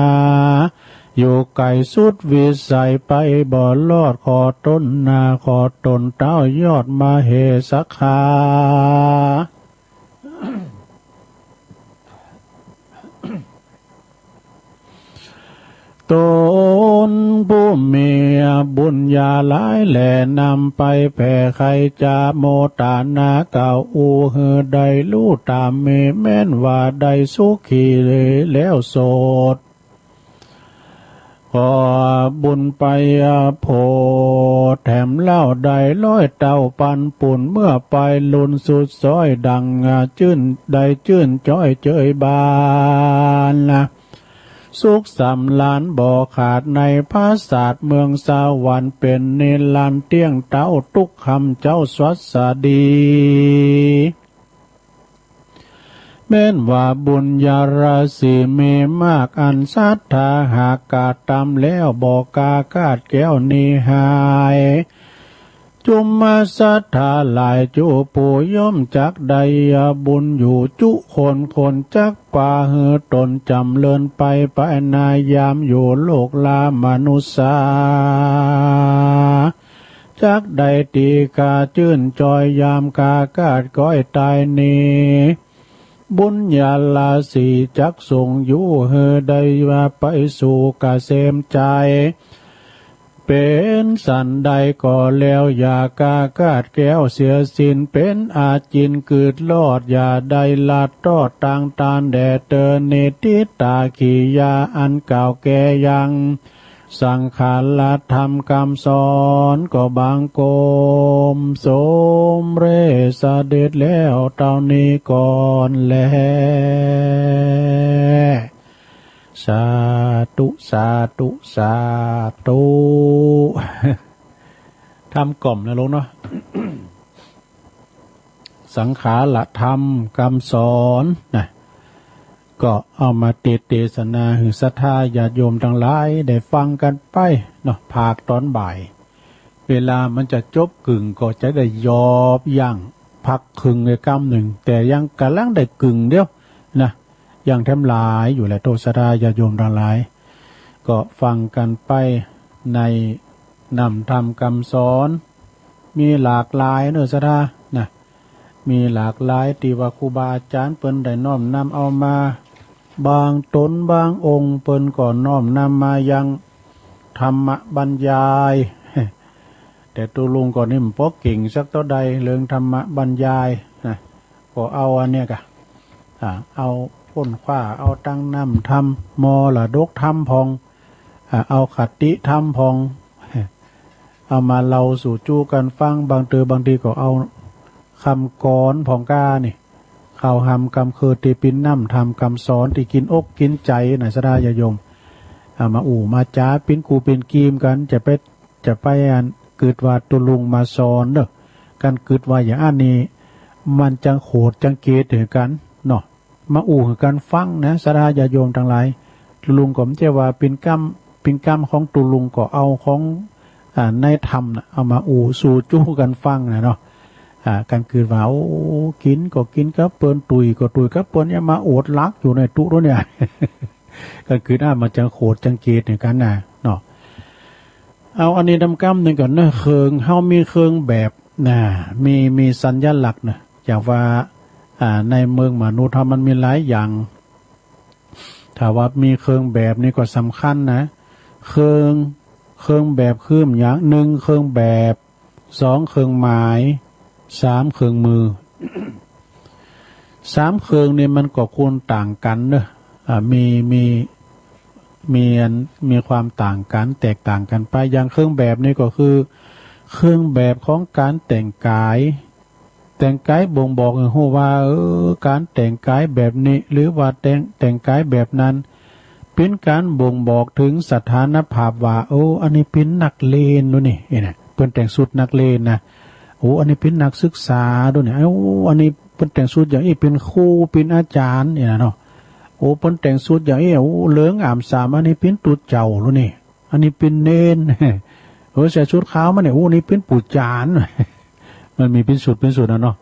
อยู่ไกลสุดวิสัยไปบ่ลอดขอต้นนาขอตนเต้ายอดมาเหสักขาตนผู้มีบุญญาหลายแหล่นำไปแผ่ใครจะโมตานาเก่าอูหือได้รู้ตามเมแม่นว่าได้สุขีเลยแล้วโสดขอบุญไปโพแถมเล่าได้ร้อยเต้าปันปุ่นเมื่อไปลุนสุดซ้อยดังจื้นได้จื้นจ้อยเจยบานนะสุขสำลานบ่ขาดในภาษาเมืองสวรรค์เป็นเนลันเตี้ยงเต้าทุกคำเจ้าสวัสดีแม้นว่าบุญญาราศีเมมากอันศรัทธาหากกาตามแล้วบอกกากาดแก้วนิหายจุมมาศรัทธาหลายจุปูย่อมจักใดบุญอยู่จุคนจักป่าเหือตนจำเลินไปไปนายามอยู่โลกลามนุษย์จักใดตีกาจื่นจอยยามกากาดก้อยตายนี้บุญญาลาสีจักส่งอยู่เหือใดว่าไปสู่กาเสมใจเป็นสันใดก็แล้วอย่ากากาดแก้วเสียสินเป็นอาจินเกิดลอดอย่าได้ลาดตอดต่างตานแดดเตอเนติตาขียาอันเก่าแก่ยังสังขารละธรรมคำสอนก็บางโกมสมเรสเด็จแล้วเท่านี้ก่อนแลสาธุสาธุสาธุทำกล่อมนะลุงเนาะ สังขารธรรมคำสอนนะก็เอามาเทศนาให้ศรัทธาญาติโยมทั้งหลายได้ฟังกันไปเนาะภาคตอนบ่ายเวลามันจะจบกึ่งก็จะได้ยอบย่างพักครึ่งในกำหนึ่งแต่ยังกำลังได้กึ่งเดียวนะยังแถมหลายอยู่แหละโตศรัทธาญาติโยมทั้งหลายก็ฟังกันไปในนำธรรมคำสอนมีหลากหลายเนอะศรัทธานะมีหลากหลายที่ว่าครูบาอาจารย์เปิ้นได้น้อมนำเอามาบางตนบางองค์เปิ้นก็น้อมนำมายังธรรมบรรยายแต่ตัวลุงก็นี่มันพอเก่งสักเท่าใดเรื่องธรรมบรรยายนะก็เอาอันเนี้ยกะเอาพ้นขว้าเอาตั้งน้ำทำมอละดกทำพองเอาขัตติทำพองเอามาเล่าสู่จู้กันฟังบางทีก็เอาคำกรพองก้านี่ข่าวหำกำคือตีปินน้ำทำคำสอนที่กินอกกินใจหน่อยสดายโยมมามาจ้าปิ้นกูเป็นกีมกันจะไปอันเกิดว่าตุลุงมาสอนเด้อกันเกิดว่าอย่างอันนี้มันจังโขดจังเกตถึงกันเนาะมากันฟังนะสดายโยมทั้งหลายตุลุงก็ไม่ใช่ว่าเป็นกรรมของตุลุงก็เอาของในธรรมนะเอามาสู่จู้กันฟังนะเนาะการคืนว่าโอ้กินก็กินกับเปิ้นตุยก็ตุยกับเปิ้นอย่ามาโอดลักอยู่ในตู้ตัวเนี่ยการคืนมันจังโขดจังเกตเนี่ยกันนะเนาะเอาอันนี้ดำกำหนึ่งก่อนนะเคืองเฮามีเคืองแบบมีสัญลักษณ์นะอย่างว่าในเมืองมนุษย์มันมีหลายอย่างถ้าว่ามีเคืองแบบนี้ก็สำคัญนะเคืองแบบคืออย่างหนึ่งเคืองแบบสองเคืองหมายสามเครื่องมือ สามเครื่องนี่มันก็ควรต่างกันเนอะมี มีความต่างกันแตกต่างกันไปอย่างเครื่องแบบนี่ก็คือเครื่องแบบของการแต่งกายบ่งบอกให้รู้ว่าการแต่งกายแบบนี้หรือว่าแต่งกายแบบนั้นเป็นการบ่งบอกถึงสถานภาพว่าอันนี้เป็นนักเลงดูนี่เนี่ยเพิ่นแต่งชุดนักเลงนะอันนี้เป็นนักศึกษาดูนี่อันนี้เพิ่นแต่งชุดอย่างนี้เป็นครูเป็นอาจารย์เนี่ยนะเนาะเพิ่นแต่งชุดอย่างนี้เหลืองอ่ำสามอันนี้เป็นตุเจ้าดูนี่อันนี้เป็นเนนใส่ชุดขาวมาเนี่ยอันนี้เป็นปู่จานมันมีเป็นสุดนะเนาะ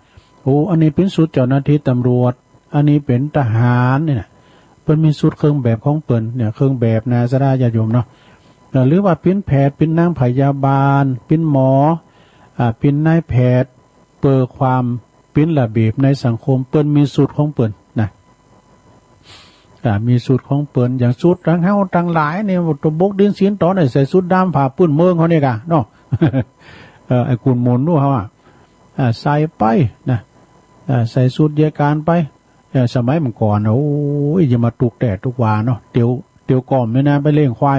อันนี้เป็นสุดเจ้าหน้าที่ตำรวจอันนี้เป็นทหารเนี่ยเปิ้นมีสุดเครื่องแบบของเปิ้นเนี่ยเครื่องแบบนะสดาญาติโยมเนาะหรือว่าเป็นแพทย์เป็นนางพยาบาลเป็นหมอเป็นนายแพทย์เปิดความเป็นระเบียบในสังคมเปิ้นมีสุดของเปิ้นนะมีสุดของเปิ้นอย่างสุดทั้งเฮาทั้งหลายเนี่ยตัวบกดินศีลตอนไหนใส่สุดดำผ้าปื้นเมืองเขาเนี่ยกะเนาะไอ้กุนมนนู่นเขาใส่ไปนะใส่สุดเยการไปสมัยเมื่อก่อนอย่ามาตุกแต่ทุกวาเนาะเตียวก่อมเนี่ยนะไปเลี้ยงควาย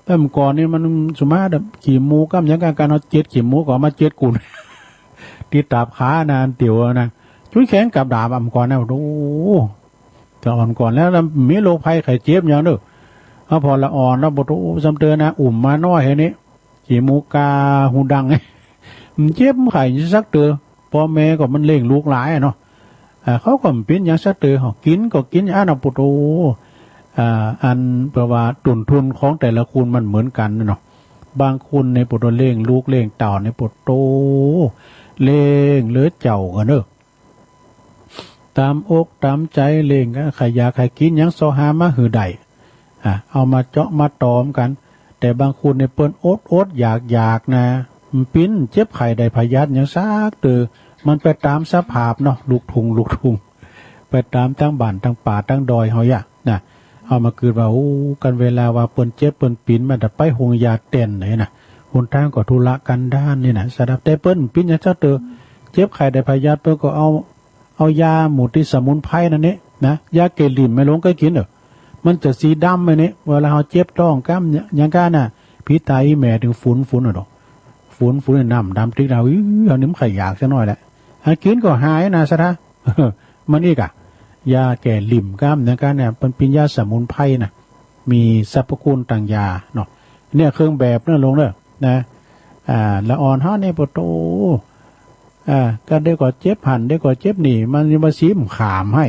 แต่เมื่อก่อนนี่มันสมัยขี่หมูก็ยังการเอาเจ็ดขี่หมูก็มาเจ็ดกุนติดตาบขานานเตียวนะชุดแขนกับดาบเมื่อก่อนนะแต่อ่อนก่อนแล้วมีโรคภัยไข้เจ็บอย่างเด้อพอละอ่อนแล้วบทสำเตือนนะมาน้อยเห็นนี้ขี่หมูกาหูดังมันเจ็บไข้สักเตือพ่อแม่ก็มันเลี้ยงลูกหลายเนาะเขาก็เป็นอย่างสักเตือเขากินก็กินอันปุโตอันแปลว่าตุนทุนของแต่ละคุณมันเหมือนกันเนาะบางคุณในปุโตเลี้ยงลูกเลี้ยงเต่าในปุโตเลี้ยงเลือเจ้ากันเนอะตามอกตามใจเลี้ยงกันใครอยากใครกินยังโซฮามาหือใดเอามาเจาะมาตอมกันแต่บางคุณในเปิ้นอดอยากนะมันปิ้นเจ็บไข้ได้พยาธิอย่างซากเตือมันไปตามสภาพเนาะลูกทุงไปตามทั้งบ้านทั้งป่าทั้งดอยเฮานะเอามาคือว่ากันเวลาว่าเปิ้นเจ็บเปิ้นปิ้นมันจะไปหงยาเต้นไหนนะหนทางก็ธุระกันด้านนี่นะสดับแต่เปิ้นปิ้นอย่างเจ้าเตือเจ็บไข้ได้พยาธิเปิ้นก็เอายาหมู่ที่สมุนไพรนั่นนี่นะยาเกลิมไม่ลงก็กินมันจะสีดำไปนี่เวลาเราเจ็บท้องกล้ามอย่างก้าน่ะพี่ตายแม่ถึงฝุ่นดอกฝุ่นน้ำดำติ๊กเราเอานิ้มไข่อยากซะหน่อยแหละกินก็หายนะซะท่ามันอีกยาแก่ลิ่มกล้ามอย่างก้าเนี่ยเป็นยาสมุนไพรนะมีสรรพคุณต่างยาเนาะเนี่ยเครื่องแบบนั่นลงเนอะนะละอ่อนห่อในปโตก็ได้ก็เจ็บหันได้ก็เจ็บหนีมันมาซีมขามให้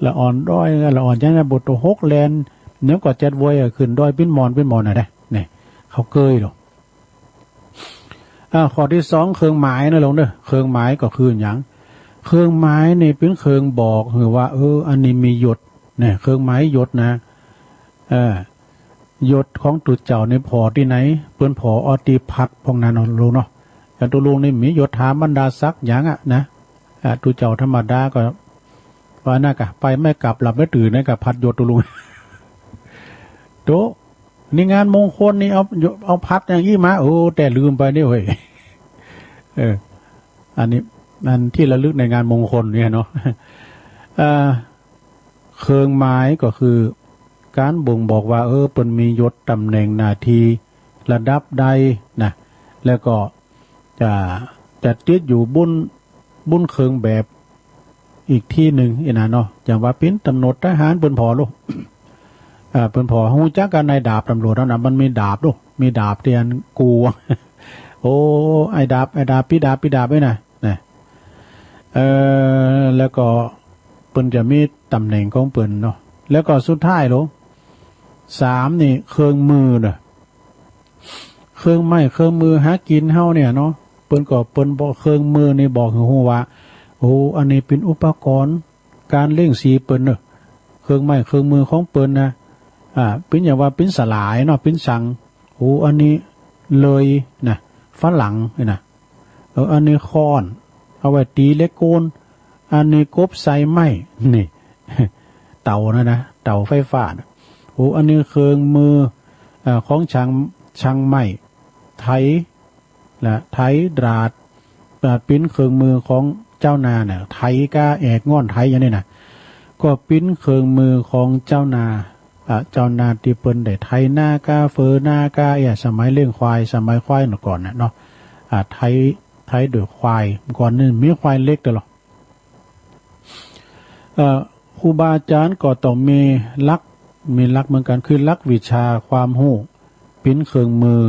ละอ่อนด้อยละอ่อนจังนะบทตัวหกแลนเนื้อก็เจ็ดวยขึ้นด้อยปิ้นมอนอะไรเนี่ยเขาเกยหรอกข้อที่สองเครื่องหมายนะลงเด้อเครื่องหมายก็คืออย่างเครื่องหมายนี่เป็นเครื่องบอกคือว่าอันนี้มีหยดเนี่ยเครื่องหมายหยดนะหยดของตุเจ้าในพอที่ไหนเปิ้นพออติพัดพองนั้นลงเนาะอย่างตัวลุงนี่มียศถาบรรดาศักดิ์อย่างนะตุเจ้าธรรมดาก็ว่าน่ากะไปไม่กลับหลับไม่ตื่นนะกับพัดยศตัวลุงโตนี่งานมงคลนี่เอาพัดอย่างนี้มาแต่ลืมไปนี่เว้ยอันนี้ที่ระลึกในงานมงคลเนี่ยเนาะเครื่องหมายก็คือการบ่งบอกว่าเปิ้นมียศตำแหน่งหน้าที่ระดับใดนะแล้วก็จะติดอยู่บุญเครื่องแบบอีกที่หนึ่งนะเนาะอย่างว่าเป็นตำรวจทหารเปิ้นพอลูกเปิ้นพอฮู้จักกันในดาบตำรวจแล้วนะมันมีดาบลูกมีดาบเตียนกูไอ้ดาบพี่ดาบไว้นะแล้วก็เปิ้นจะมีตำแหน่งของเปิ้นเนาะแล้วก็สุดท้ายลูก3นี่เครื่องมือน่ะเครื่องไม้เครื่องมือหากินเฮาเนี่ยเนาะเปิ้นบอกเครื่องมือนี่บอกให้ฮู้ว่าอันนี้เป็นอุปกรณ์การเล่งสีเปิ้นเนาะเครื่องไม้เครื่องมือของเปิ้นนะเป็นอย่างว่าเป็นสลายเนาะเป็นสังอันนี้เลยนะฝรั่งนะอันนี้ค้อนเอาไว้ตีเล็กโกนอันนี้กบใส่ไม้นี่เตานะเตาไฟฟ้าอันนี้เครื่องมือของช่างไม้ไถดราดปิ้นเครื่องมือของเจ้านาเนี่ยไถก้าแอกง่อนไถอย่างนี้นะก็ปิ้นเครื่องมือของเจ้านา เจ้านาที่เปิ้นได้ไถหน้ากาเฟอหน้ากาสมัยเลี้ยงควายสมัยควายก่อนนะเนาะไถโดยควายก่อนนึงมีควายเล็กตลอดครูบาอาจารย์ก็ต้องมีลักเหมือนกันคือลักวิชาความรู้ปิ้นเครื่องมือ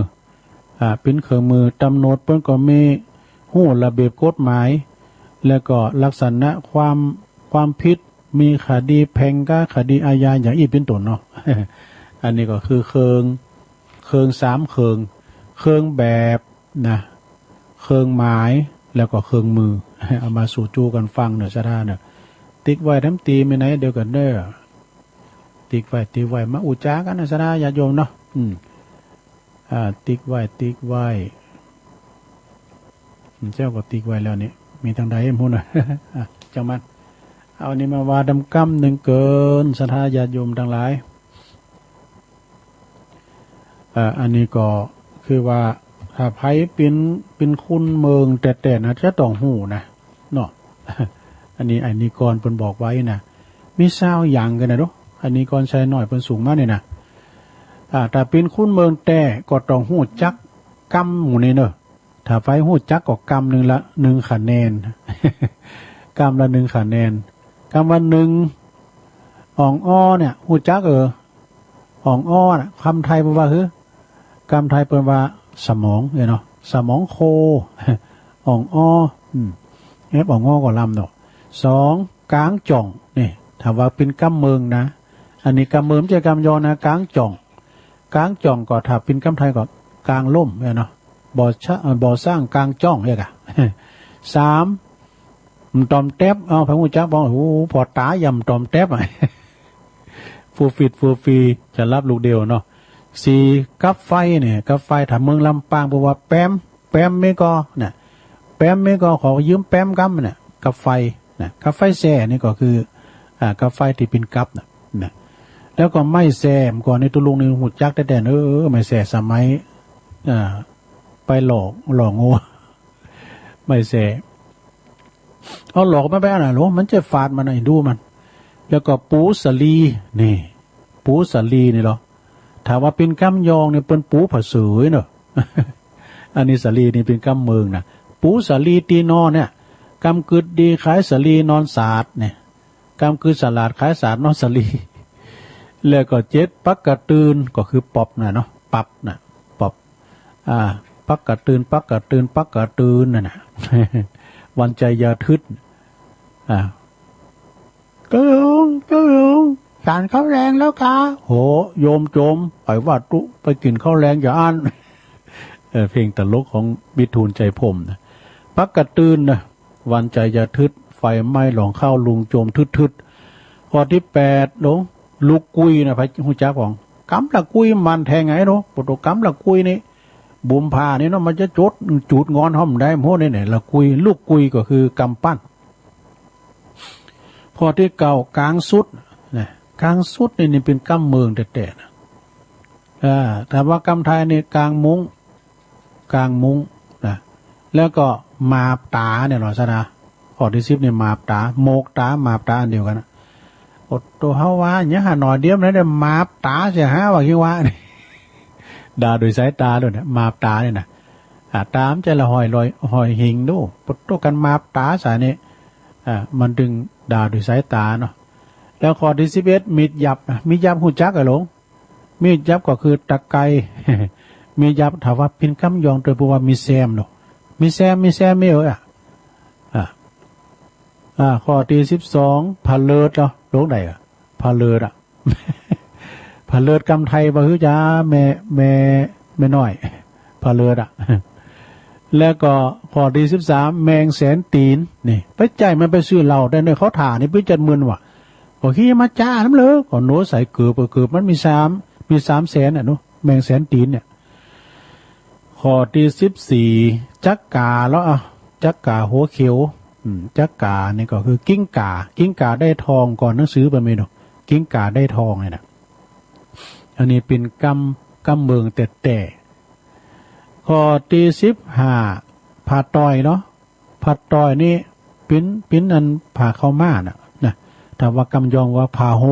ปิ้นเครื่องมือกำหนดเปิ้นก็มีรู้ระเบียบกฎหมายแล้วก็ลักษณะความผิดมีคดีแพ่งกับคดีอาญาอย่างอีเป็นต้นเนาะ อันนี้ก็คือเครื่อง3เครื่องแบบนะเครื่องหมายแล้วก็เครื่องมือ เอามาสู่จูกันฟังเนอะซะท่าเนอะติ๊กไว้ทั้งตีไม่ไหนเดียวกันเด้อติ๊กไว้มาอุจากันนะซะท่าญาติโยมเนาะติ๊กไว้เจ้าก็ติ๊กไว้แล้วนี่มีทางใดพูดหน่อย จังมันเอานี่มาว่าดำกำหนึ่งเกินศรัทธาญาติโยมทั้งหลายอันนี้ก็คือว่าถ้าไผเป็นคุณเมืองแต่นะจะต้องหูนะเนาะ อันนี้ก่อนเพิ่นบอกไว้นะมีเศร้าอย่างกันนะเนาะอันนี้ก่อนใช้หน่อยเพิ่นสูงมากเนี่ยนะถ้าเป็นคุณเมืองแต่ก็ต้องหูจักกำหมู่นี่เนอะถ้าไฟหูจักก็กำหนึ่งละ1คะแนน กำละ1คะแนนกำว่าอ่องอ้อเนี่ยหูจักอ่องอ้อน่ะคำไทยแปลว่าคือกำไทยแปลว่าสมองเนาะสมองโค อ่องอ้ออ่องอ้อก็ลำเนาะ2กลางจ่องนี่ถ้าว่าเป็นกำเมืองนะอันนี้กำเมืองจะกำยอนะกลางจ่องก็ถ้าเป็นกำไทยก็กลางล่มเนาะบ่อสร้างกลางจ้องเนี่ยกะ 3ตอมแทบพระพุทธเจ้าบอกโอ้พอตายำตอมแทบอ่ะ ฟูฟีจะรับลูกเดียวเนาะ4กับไฟเนี่ยกับไฟถ้าเมืองลำปางบอกว่าแปมไม่ก็เนี่ยแปมไม่ก็ขอยืมแปมกัมเนี่ยกับไฟนะกับไฟแซ่นี่ก็คือกับไฟที่เป็นกับนะแล้วก็ไม่แซ่ก่อนในตุลุงในหุ่นจักแต่ไม่แซ่สมัยไปหลอกงู ไม่แซ่เอาหลอกไม่ไปอะไรหรอมันจะฟาดมันไอ้ดูมันแล้วก็ปูสลีนี่ปูสลีนี่หรอถามว่าเป็นกำยองเนี่ยเป็นปูผาสือเนอะ อันนี้สลีนี่เป็นกำเมืองนะปูสลีตีนอนเนี่ยกำกึดดีขายสลีนอนศาสตร์เนี่ยกำกึดสลัดขายศาสตร์นอนสลีแล้วก็7ปักกระตืนก็คือปอบนะเนาะปับนะปอบปักกระตืนน่ะนะ วันใจยาทึดก็สารข้าวแรงแล้วค่ะโหโยมโจมไปว่าตุไปกินข้าวแรงอย่าอ่าน เพลงตลกของบิทูลใจผมนะปักกระตืนนะวันใจยาทึดไฟไหม้หลองข้าวลุงโจมทึดข้อที่8หลงลูกกุยนะพระหูจักของกำละกุยมันแทงไงเนาะปตกำละกุยนี่บุมพานี่เนาะมันจะจูดงอนห้อมได้โมนี่เนี่ยละกุยลูกกุยก็คือกำปั้นพอที่เก่ากลางสุดนะกลางสุดนี่เป็นกำเมืองแต่นะแต่ว่ากำไทยนี่กลางมุ้งนะแล้วก็มาบตาเนี่ยหรอซะนะข้อที่10เนี่ยมาบตาโมกตามาบตาอันเดียวกันนะอดตัวเฮาว่าเนี่ยหาหน่อยเดียวนั้นเนี่ยมาบตาเสียหาว่าคิดว่านี่ด่าโดยสายตาด้วยนะมาบตาเนี่ยนะตามใจละหอยหิงดูปดตัวกันมาบตาสายนี้มันดึงด่าโดยสายตาเนาะแล้วข้อที่11มีดยับมีดยับหูจักหลงมีดยับก็คือตะไคร้ มีดยับถามว่าเป็นคำยองโดยเพราะว่ามีแซมเนาะมีแซมไม่ข้อที่12พาเลิศเนาะโลกไหนพาเลิศพาเลิศกำไทยบ่ฮือจ้าแม่น้อยพาเลิศแล้วก็ข้อที่13แมงแสนตีนนี่ไปใจมันไปซื้อเหล้าได้เนี่ยเขาถ่านี่ไปจัดมึนว่ะก็ขี้มาจ้าน้ำเลยก็โน้ใส่เกือบมันมี3แสนเนาะแมงแสนตีนเนี่ยข้อที่14จักกาแล้วจักกาหัวเขียวจักกานี่ก็คือกิ้งก่าได้ทองก่อนหนังสือไปมั้ยเนาะกิ้งก่าได้ทองเนี่ยนะอันนี้เป็นกำเมืองแต่ข้อที่15ผ้าต้อยเนาะผ้าต้อยนี่ปิ้นอันผ้าเข้ามาน่ะนะถ้าว่ากำยองว่าผ้าโห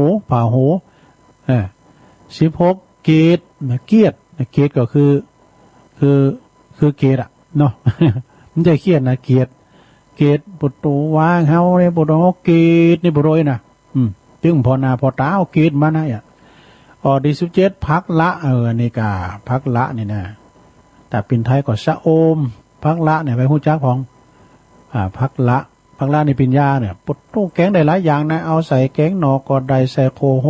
16เกตนะเกียรติเกตก็คือเกตอ่ะเนาะ มันจะเครียดนะเกียรติเกตปุตโตวางเฮาเนี่ยปุตโตเกตนี่บ่รวยนะจึงพอนาพอตาเอาเกตมานะอ่ะออที่17พักละนี่กาพักละนี่นะแต่เป็นไทยก็ชะโอมพักละเนี่ยไปฮู้จักของพักละนี่เป็นยาเนี่ยปุตโตแกงได้หลายอย่างนะเอาใส่แกงหนอกอดได้ใส่โคโฮ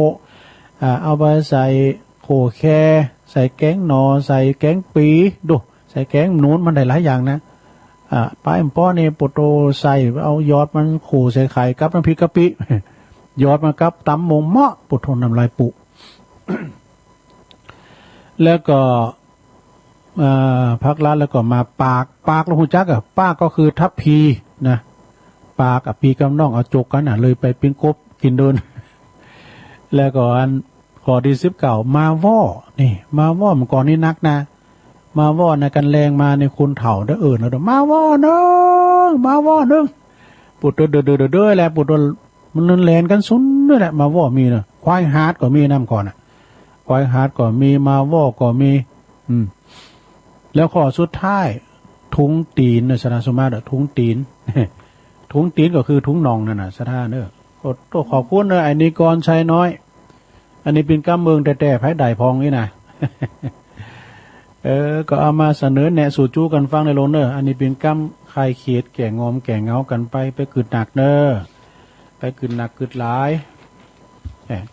เอาไปใส่โคแคใส่แกงหนอใส่แกงปีดูใส่แกงหนูนมันได้หลายอย่างนะปลาป้อนี่ปุตโตใส่เอายอดมันขู่ใส่ไข่กับน้ำพริกกะปิ ยอดมากับตำมงเมาะปุตโตน้ำลายปุ แล้วก็พักละแล้วก็มาปากลงหูจักปากก็คือทัพพีนะปากกับปีกำน้องเอาจกกันเลยไปปิ้งกบกินเดิน แล้วก็อันขอดี19มาว่อนี่มาว่อมันก่อนนี่นักนะมาว่อในกันแรงมาในคุณเถ่าเด้อแล้วมาว่อเด้อมาว่อเด้อปุดเด้อแหละปุดมันแลนกันซุนด้วยแหละมาว่อมีนะควายฮาร์ดก็มีน้ำก่อนควายฮาร์ดก็มีมาว่อก็มีแล้วข้อสุดท้ายทุงตีนนะสนาสมาร์ทุงตีน ทุงตีนก็คือทุงนองนั่นน่ะสถานเด้อก็ขอบคุณไอ้นิกรชัยน้อยอันนี้เป็นกำเมืองแต่ไผ่ใดพองนี่นะ ก็เอามาเสนอแนะสู่จู้กันฟังในโลนเนอร์อันนี้เป็นกำใครเขียดแก่งอมแก่เงากันไปกึดหนักเนอไปกึดหนักกึดหลาย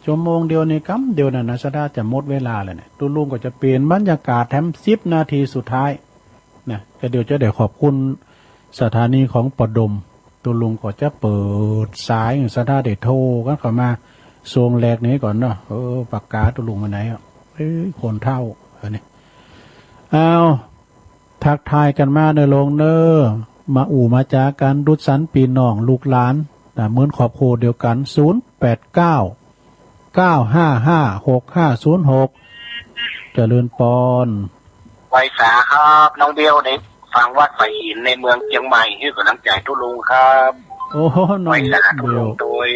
ชั่วโมงเดียวในกำเดียวน่ะนะสดาจะหมดเวลาเลยเนี่ยตุลุงก็จะเปลี่ยนบรรยากาศแถม10 นาทีสุดท้ายนะก็เดี๋ยวจะได้ขอบคุณสถานีของปดมตุลุงก็จะเปิดสายสดาเดโทรกันเข้ามาทรงแรกนี้ก่อนเนาะปากกาตุลุงมาไหนคนเท่าเนี่ยเอาทักทายกันมาในโรงเนอมามาจากกันดุษสันปีน้องลูกหลานเหมือนขอบโคเดียวกัน089-955-6506เจริญปอนไวสาครับน้องเดียวในฟังวัดไฟหินในเมืองเชียงใหม่ที่กำลังใจทุลุงครับโอ้น้องเดียวทุลุงโดย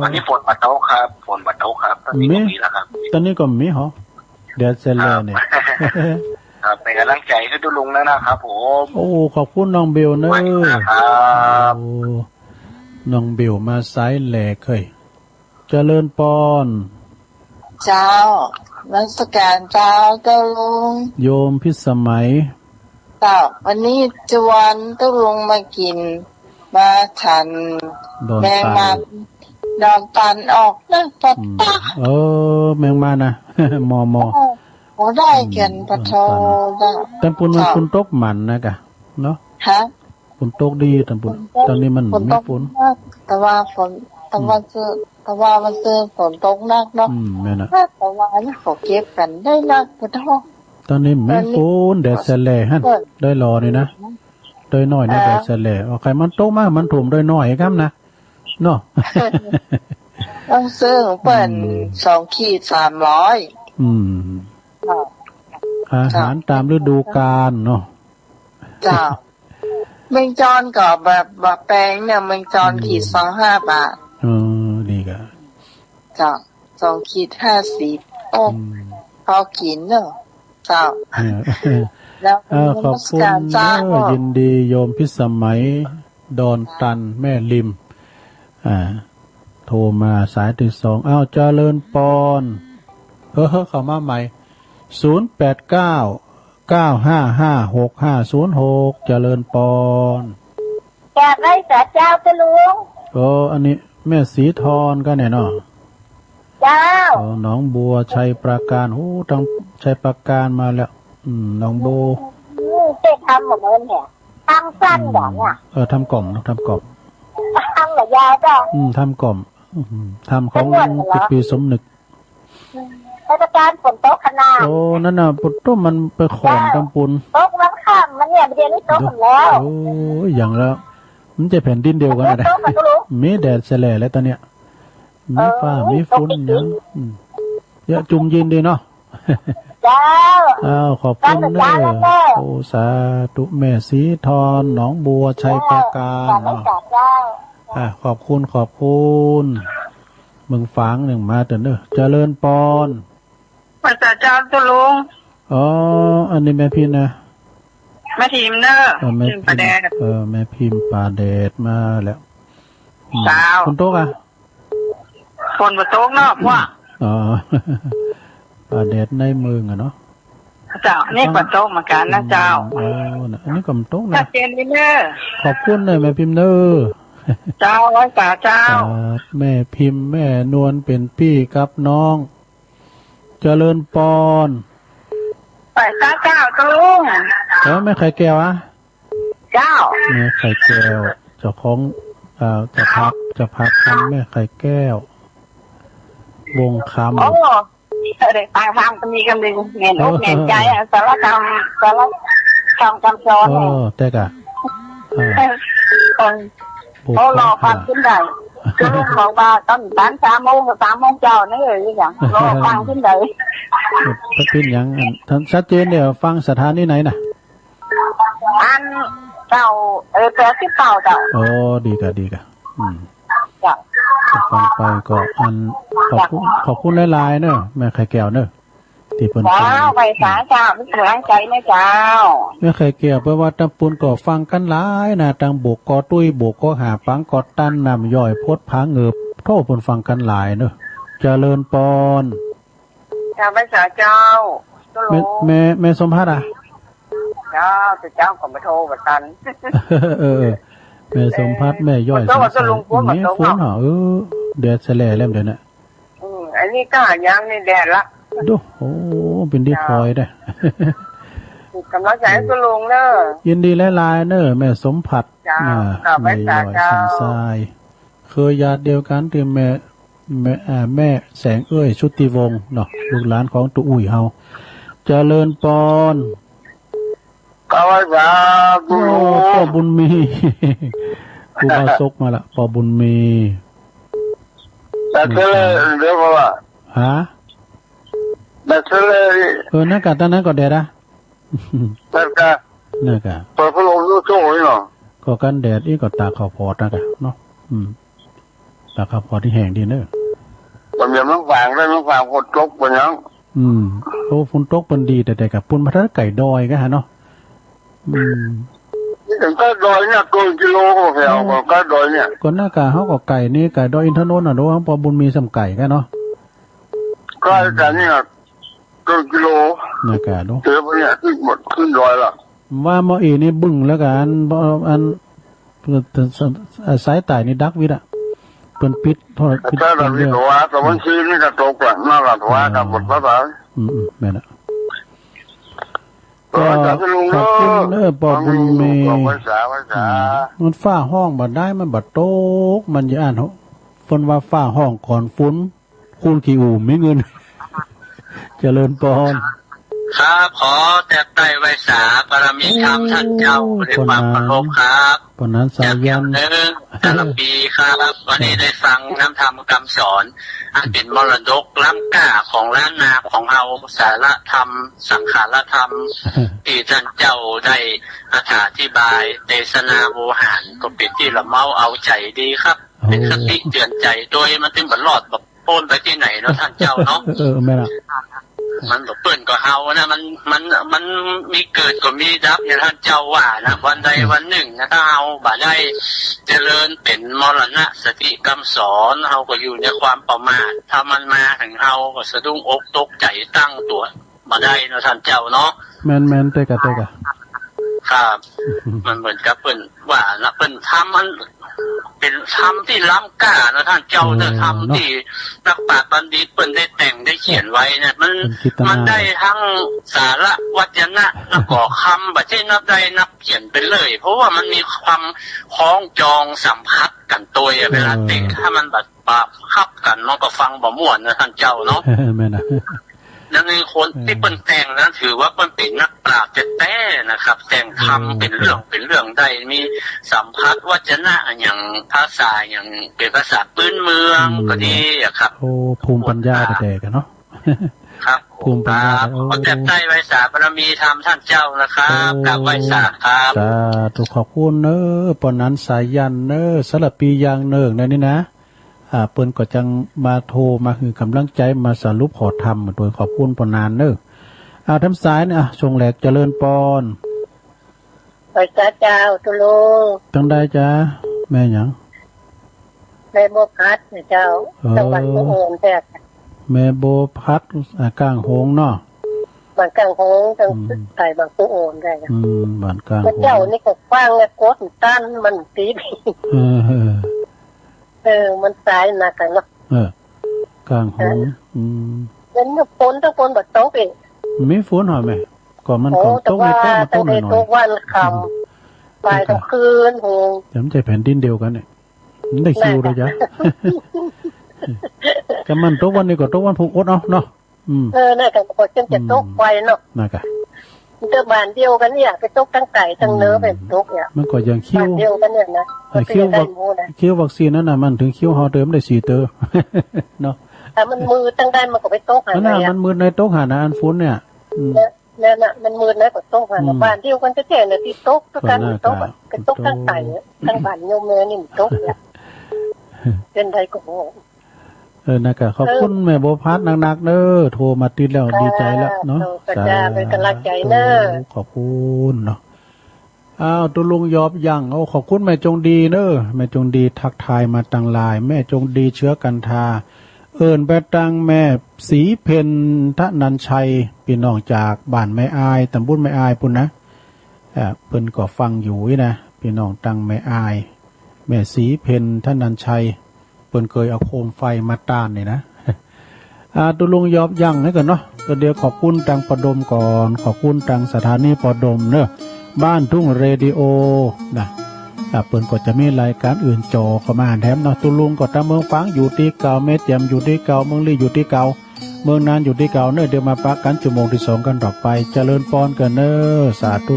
วันนี้ฝนมาโต๊ะครับฝนมาโต๊ะครับตอนนี้ก็มีแล้วครับตอนนี้ก็มีเหรอเดี๋ยวเสร็จแล้วเนี่ยครับเป็นกำลังใจให้ทุลุงแล้วนะครับผมโอ้ขอบคุณน้องเบลเนอะครับน้องเบลมาสายแหลกเคยเจริญปอนเจ้ารัชการเจ้าลุงโยมพิสมัยเจ้าวันนี้จวนลุงมากินมาฉันแมงมันดอนตันออกนั่นปะตาแมงมันนะมอได้กันปะโทได้แต่ปุ่นมันปุ่นตกมันนะกะเนาะฮะปุ่นตกดีแต่ปุ่นตอนนี้มันไม่ปุ่นแต่ว่ามันซื้อฝนตกนักเนาะแม่น่ะแต่ว่านี่เขาเก็บกันได้นักปะโทตอนนี้ไม่ฝนแดดแสลหั่นได้รอนี่นะได้น้อยนะแดดแสลเอาใครมันตกมามันถ่มได้น้อยครับนะเนาะต้องซื้อเปิ้น2 ขีด 300อาหารตามฤดูกาลเนาะจ้าเมงจอนก็แบบแปลงเนี่ยเมงจอนขีด25 บาทดีก็จ้า2 ขีด 50โอ้พอกินเนาะจ้าแล้วขอบคุณยินดีโยมพิสมัยดอนตันแม่ริมโทรมาสายที่2เจริญปอนเข้ามาใหม่089-955-6506เจริญปอนจากไรสาเจ้าตะลุงอันนี้แม่สีทอนก็เนี่ยเนาะเจ้าน้องบัวชัยประการทั้งชัยประการมาแล้วน้องโบเจ๊ทำหมดเลยเนี่ยทำสั้นแบบเนี่ยทำกล่อมทำกล่อมทำแบบยาวจ้ะทำกล่อมทำของปีสมนึกเทศกาลฝนตกขนาดนั่นน่ะปุตโตมันไปขอนตำปุนตกวันข้ามมันเนี่ยเดี๋ยวนี้ตกแล้วอย่างแล้วมันจะแผ่นดินเดียวกันนะมีแดดแสลแล้วตอนเนี้ยมีฟ้ามีฝนอย่างเยอะจุ่มยินดีเนาะขอบคุณเด้อสาธุแม่สีทอนหนองบัวชัยประการขอบคุณเมืองฝางหนึ่งมาเถอะเด้อเจริญปอน ภาษาเจ้าตุลุงอ๋ออันนี้แม่พิมพ์นะแม่พิมพ์เนอะแม่พิมพ์ปลาแดดแม่พิมพ์ปลาแดดมาแล้วเจ้าคุณโต๊ะอ่ะคนบนโต๊ะเนาะว่าอ๋อปลาแดดในเมืองอะเนาะเจ้านี่บนโต๊ะเหมือนกันนะเจ้าอ๋ออันนี้กับโต๊ะนะเจนนี่เนอะขอบคุณเลยแม่พิมพ์เนอะเจ้าไว้สาเจ้าแม่พิมพ์แม่นวลเป็นพี่กับน้องเจริญปอนไปตาเจ้าตุลุงแม่ไข่แก้วอะเจ้าแม่ไข่แก้วเจ้าของจะพักคำแม่ไข่แก้ววงคำโอ้เด็กต่างฟังก็มีกันดีเงินอกเงินใจสารคำซ้อนแต่กะโอ้รอฟังขึ้นได้ก็ลูกบอกว่าตอน3 โมงกับ3 โมงเจ้านี่เลยอย่างรอฟังขึ้นได้เป็นอย่างชัดเจนเดี๋ยวฟังสถานีไหนน่ะอันเจ้าแปดที่เก่าเจ้าโอ้ดีกะฟังไปก็อันขอบคุณหลายๆเนอะแม่ไข่แก้วเนอะที่เปิ้นเจ้าไปสาเจ้ามีกำลังใจนะเจ้าแม่ไข่แก้วแปลว่าตำปุนก็ฟังกันหลายนะตังโบกกอตุ้ยโบกก็หาปังกอตันนำย่อยพดผาเงือบโทษเปิ้นฟังกันหลายเนอะเจริญปอนเจ้าไปสาเจ้าแม่สมภัสอ่ะเจ้าก็มาโทรมาตันแม่สมภัสแม่ย่อยสมฝนเหรอแดดแสลแล้วเดี๋ยวนะอันนี้ก็ยังนี่แดดละดูโอ้เป็นดีคอยได้กำลังใจตุลุงเนอะยินดีหลายๆเนอะแม่สมภัสแม่ย่อยสันทรายเคยญาติเดียวกันที่แม่แสงชุติวงศ์เนาะลูกหลานของตู่อุ้ยเฮาเจริญปอนก็ว่าจะพ่อบุญมีกูเอาซกมาละพ่อบุญมีแต่เธอเรียกว่าฮะแต่เธอนั่นกะตอนนั้นก็เด็ดอะนั่นกะพอพระองค์รู้โจ้ยเนาะก็กันแดดนี่ก็ตาข้าวพอดนะกะเนาะตาข้าวพอดที่แห้งดีเนอะผมยังต้องฟังได้ต้องฟังคนตกปนยังโอ้ฝนตกเป็นดีแต่กับปุ่นพัทไก่ดอยก็ฮะเนาะนี่ถึงก็ดอยเนี่ยเกินกิโลก็แถวก็ดอยเนี่ยก่อนหน้ากาเขาก็ไก่นี่ไก่ดอยอินทนนท์ดูเขาพอบุญมีสำไก่กันเนาะใกล้กันเนี่ยเกินกิโลหน้ากาดูเจอเนี่ยขึ้นดอยละว่าหมอเอนี่บึ้งแล้วกันอันสายไต่นี่ดักวิดอะเป็นปิดเพราะถ้าเราวิตัวแต่วันชีนี่ก็ตกหลังน่าหลับว่ากับบทภาษาแม่ละก็ขอบคุณเนอปอบุญเมมันฝ้าห้องบัดได้มันบัดโต๊กมันจะอ่านฝนว่าฝ้าห้องก่อนฝนคูณกี่อู่ไม่เงินเจริญปอนครับขอแต่ไต่ไว้สาบารมีธรรมท่านเจ้าด้วยความเคารพครับปนนั้นสายันแต่ละปีครับวันนี้ได้ฟังน้ำธรรมคำสอนอันเป็นมรดกล้ำก้าของล้านนาของเราสารธรรมสังขารธรรมที่ท่านเจ้าได้อธิบายเทศนาโวหารก็เป็นที่ละเมาเอาใจดีครับเป็นคติเตือนใจโดยมันเป็นบรรลอดแบบโอนไปที่ไหนเนาะท่านเจ้าเนาะไม่ละมันแบบเปิ่นก็เฮานะมันมีเกิดก็มีดับอย่างท่านเจ้าว่านะวันใดวันหนึ่งนะถ้าเฮาบ่ได้เจริญเป็นมรณะสติคำสอนเฮาก็อยู่ในความประมาทถ้ามันมาถึงเฮาก็สะดุ้งอกตกใจตั้งตัวมาได้นะท่านเจ้าเนาะแมนเตกะครับมันเหมือนกับเปิ่นว่านะเปิ่นทำมันเป็นธรรมที่ล้ำก้านะท่านเจ้าเนี่ยธรรมที่นักปราชญ์บัณฑิตเปิ้นได้แต่งได้เขียนไว้เนี่ยมันได้ทั้งสาระวัจนะแล้วก็คำบัดเช่นนับได้นับเขียนไปเลยเพราะว่ามันมีความคล้องจองสัมพัทธ์กันตัวเวลาเต็งถ้ามันแบบปรับคับกันมันก็ฟังบ่ม่วนนะท่านเจ้าเนาะแม่นะแล้วในคนที่เปิ้นแต่งนั้นถือว่าเปิ้นเป็นนักปราชญ์แท้ๆนะครับแต่งธรรมเป็นเรื่องได้มีสัมพัทธ์วจนะอย่างภาษาอย่างเป็นภาษาพื้นเมืองก็ดีอะครับโอ้ภูมิปัญญาแต่กันเนาะครับภูมิปัญญาขอแต่ใจไว้สาบารมีธรรมท่านเจ้านะครับกับไว้สาครับสาธุขอบคุณเนอปนนั้นสายยันเนอสลับปียางเนิงนั่นนี่นะ เปิ้นก็จังมาโทรมาคือกำลังใจมาสรุปขอทำโดยขอบคุณปนานเนอะทำสายเนี่ยชงแหลกเจริญปอนไปเจ้าตุลูจังได้จ้าแม่หยังแม่โบพัดเจ้าจังหวัดโอ่งแท้แม่โบพัดกลางโฮงเนาะบ้านกลางโฮงจังไต่บางปูโอนได้บ้านกลางเจ้านี่ก็ฟังแล้วกดตั้นมันตีมันสายหนักกันเนาะกลางโฮงงั้นฝนถ้าฝนแบบตกเองมีฝนหรอแม่ก่อนมันก่อนตกไม่แค่มาตกหน่อยตกวันคำปลายทั้งคืนโหจำใจแผ่นดินเดียวกันเนี่ยได้คิวเลยจ้ะแต่มันตกวันนี้ก็ตกวันผูกอดเนาะน่าจะก็จะตกไฟเนาะน่าจะเจอบ้านเดียวกันเนี่ยไปตกทั้งไก่ทั้งเนื้อเป็นตกเนี่ยมันก็ยังคิวเดียวกันเนี่ยนะคิววัคซีนนั่นน่ะมันถึงคิวฮอเติมได้4 เตอเนาะแต่มันมือตั้งได้มันก็ไปตกหาเนี่ยมันมือในตกหานะอันฝนเนี่ยเนี่ยน่ะมันมือในก็ตกหาบ้านเดียวกันจะแท้เนี่ยที่ตกทุกการตกเป็นตกทั้งไก่ทั้งบ้านโยมแม่นี่มันตกเนี่ยเป็นไรก็นะครับขอบคุณแม่โบพัดหนักๆเด้อโทรมาติดแล้วดีใจแล้วเนาะจ้าเป็นกำลังใจเด้อขอบคุณเนาะตุลุงยอบยังขอบคุณแม่จงดีเด้อแม่จงดีทักทายมาตังลายแม่จงดีเชื้อกันทาไปตังแม่สีเพ็ญทนันชัยพี่น้องจากบ้านแม่อายตำบลแม่อายปุ่นนะเพิ่นก็ฟังอยู่นะพี่น้องตังแม่อายแม่สีเพ็ญทนันชัยเพิ่นเคยเอาโคมไฟมาต้านนี่นะตุลุงยอบยังให้กันเนาะก็เดี๋ยวขอบคุณตังปดมก่อนขอบคุณตังสถานีปดมเนอะบ้านทุ่งเรดิโอนะเปิ้นก็จะมีรายการอื่นจอเข้ามาแถมเนาะตุลุงก็ตามเมืองฟังอยู่ที่เก่าเม็ดยำอยู่ที่เก่าเมืองลี่อยู่ที่เก่าเมืองนานอยู่ที่เก่าเนอะเดี๋ยวมาปักกันชั่วโมงที่2กันต่อไปเจริญพรกันเนอะสาธุ